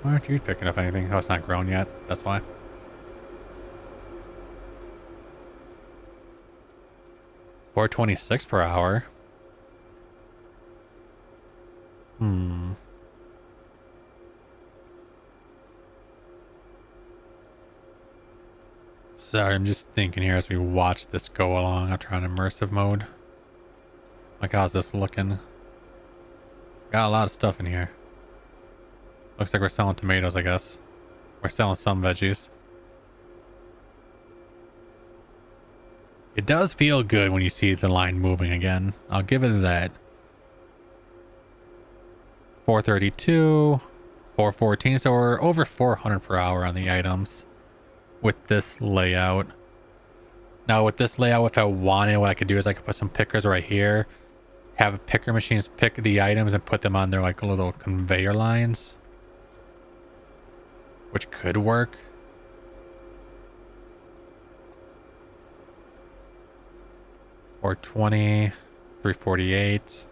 Why aren't you picking up anything? Oh, it's not grown yet. That's why. $426 per hour. Sorry, I'm just thinking here as we watch this go along. I'll try an immersive mode. Like, how's this looking? Got a lot of stuff in here. Looks like we're selling tomatoes, I guess. We're selling some veggies. It does feel good when you see the line moving again. I'll give it that. 432, 414. So we're over 400 per hour on the items with this layout. Now with this layout, if I wanted, what I could do is I could put some pickers right here, have picker machines pick the items and put them on their like little conveyor lines, which could work. $420, $348.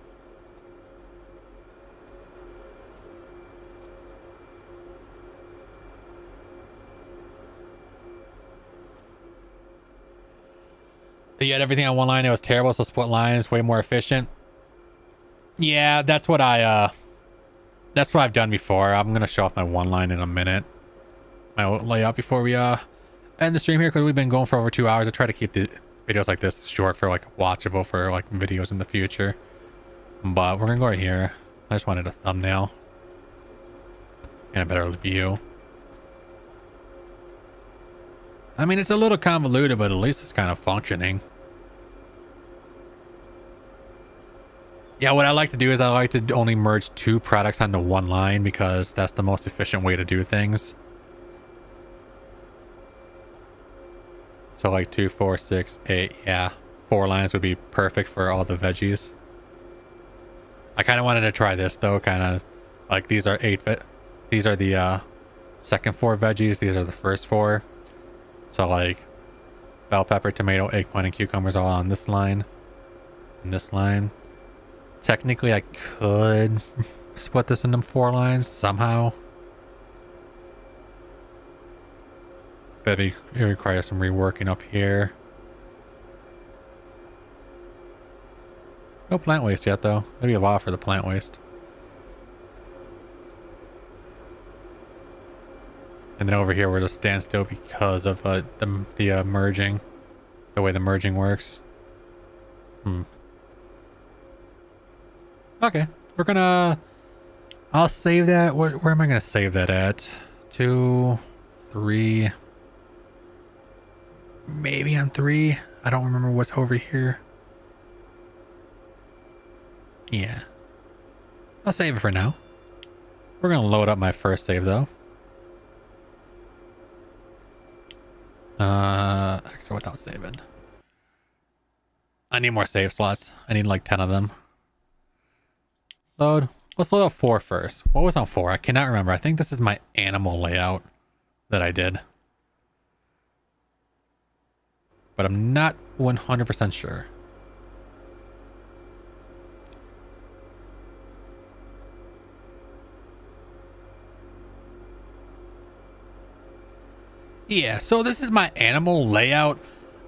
You had everything on one line. It was terrible. So split lines, way more efficient. Yeah, that's what I've done before. I'm gonna show off my one line in a minute. My layout before we end the stream here, because we've been going for over 2 hours. I try to keep the videos like this short for like watchable for like videos in the future. But we're gonna go right here. I just wanted a thumbnail and a better view. I mean, it's a little convoluted, but at least it's kind of functioning. Yeah, what I like to do is I like to only merge 2 products onto one line because that's the most efficient way to do things. So like 2, 4, 6, 8, yeah. 4 lines would be perfect for all the veggies. I kind of wanted to try this though, kind of like these are these are the second 4 veggies, these are the first 4. So like bell pepper, tomato, eggplant, and cucumbers all on this line and this line. Technically I could split this into 4 lines somehow, but it requires some reworking up here. No plant waste yet though. Maybe a while for the plant waste. And then over here we're just stand still because of the merging, the way the merging works. Okay, we're gonna. I'll save that. Where am I gonna save that at? 2, 3. Maybe on 3. I don't remember what's over here. Yeah, I'll save it for now. We're gonna load up my first save though. Actually, without saving. I need more save slots. I need like 10 of them. Load. Let's load up 4 first. What was on 4? I cannot remember. I think this is my animal layout that I did. But I'm not 100% sure. Yeah, so this is my animal layout.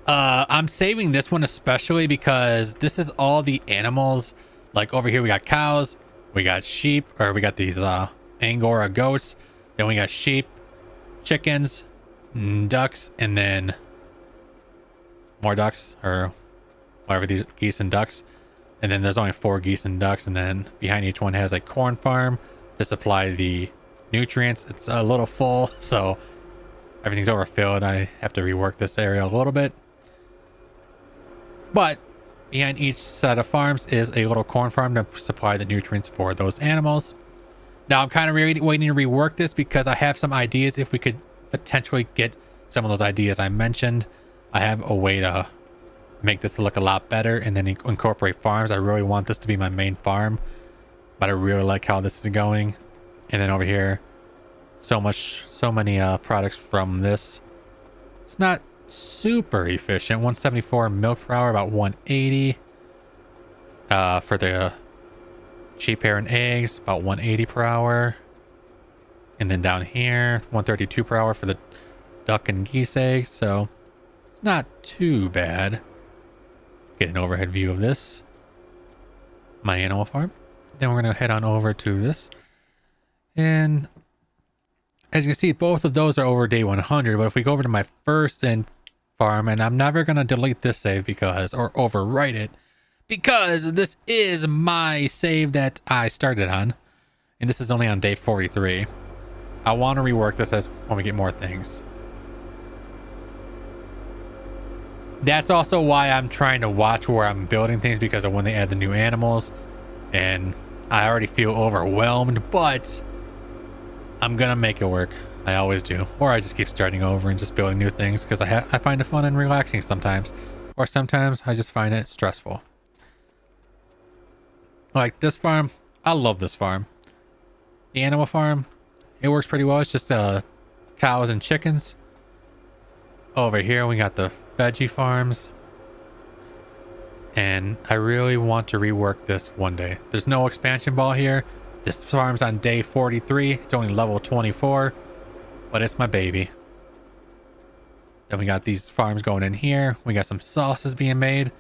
I'm saving this one especially because this is all the animals. Like over here we got cows, we got sheep, or we got these Angora goats, then we got sheep, chickens, ducks, and then more ducks, or whatever, these geese and ducks. And then there's only 4 geese and ducks, and then behind each one has a corn farm to supply the nutrients. It's a little full, so everything's overfilled. I have to rework this area a little bit. But behind each set of farms is a little corn farm to supply the nutrients for those animals. Now I'm kind of waiting to rework this because I have some ideas. If we could potentially get some of those ideas I mentioned, I have a way to make this look a lot better and then incorporate farms. I really want this to be my main farm, but I really like how this is going. And then over here, so many products from this. It's not super efficient. 174 milk per hour, about 180 for the sheep hair and eggs, about 180 per hour. And then down here, 132 per hour for the duck and geese eggs. So it's not too bad. Get an overhead view of this, my animal farm. Then we're going to head on over to this, and as you can see, both of those are over day 100. But if we go over to my first farm, and I'm never going to delete this save because, or overwrite it, because this is my save that I started on, and this is only on day 43. I want to rework this as when we get more things. That's also why I'm trying to watch where I'm building things, because of when they add the new animals, and I already feel overwhelmed, but I'm gonna make it work. I always do. Or I just keep starting over and just building new things because I find it fun and relaxing sometimes, or sometimes I just find it stressful. Like this farm, I love this farm. The animal farm, it works pretty well. It's just cows and chickens. Over here we got the veggie farms, and I really want to rework this one day. There's no expansion ball here. This farm's on day 43. It's only level 24, but it's my baby. Then we got these farms going in here. We got some sauces being made.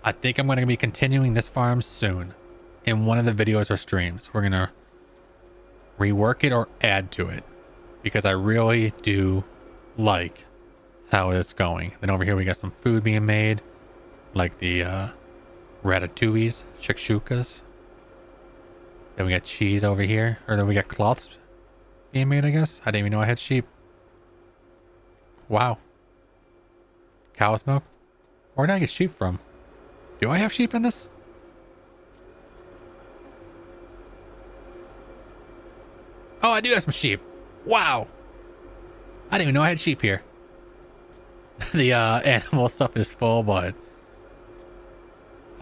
I think I'm going to be continuing this farm soon in one of the videos or streams. We're going to rework it or add to it because I really do like how it's going. Then over here we got some food being made, like the ratatouilles, shakshukas. Then we got cheese over here, or then we got cloths being made, I guess. I didn't even know I had sheep. Wow. Cow's milk? Where did I get sheep from? Do I have sheep in this? Oh, I do have some sheep. Wow. I didn't even know I had sheep here. The animal stuff is full, but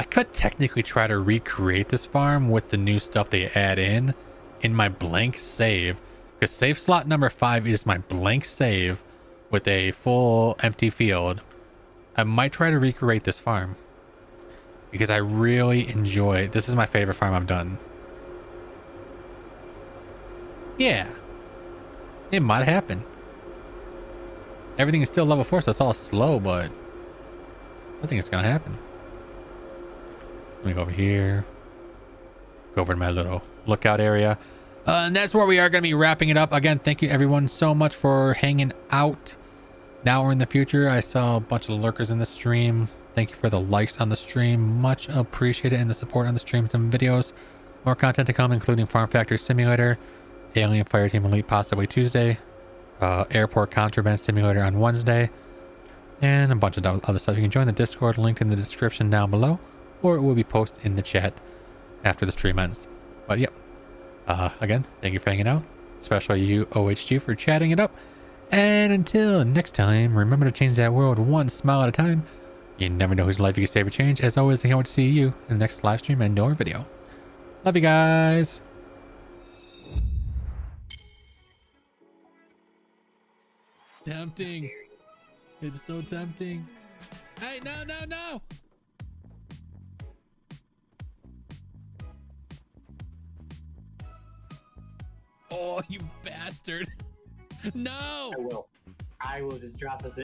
I could technically try to recreate this farm with the new stuff they add in my blank save, because save slot number 5 is my blank save with a full empty field. I might try to recreate this farm because I really enjoy it. This is my favorite farm I've done. Yeah, it might happen. Everything is still level 4, so it's all slow, but I think it's gonna happen. Let me go over here. Go over to my little lookout area. And that's where we are going to be wrapping it up. Again, thank you everyone so much for hanging out. Now or in the future, I saw a bunch of lurkers in the stream. Thank you for the likes on the stream. Much appreciated, and the support on the streams and videos. More content to come, including Farm Factory Simulator, Alien Fireteam Elite possibly Tuesday, Airport Contraband Simulator on Wednesday, and a bunch of other stuff. You can join the Discord linked in the description down below, or it will be posted in the chat after the stream ends. But yep, again, thank you for hanging out, especially you OHG for chatting it up. And until next time, remember to change that world one smile at a time. You never know whose life you can save or change. As always, I can't wait to see you in the next live stream and or video. Love you guys. Tempting. It's so tempting. Hey, no, no, no. Oh, you bastard. No. I will just drop this in.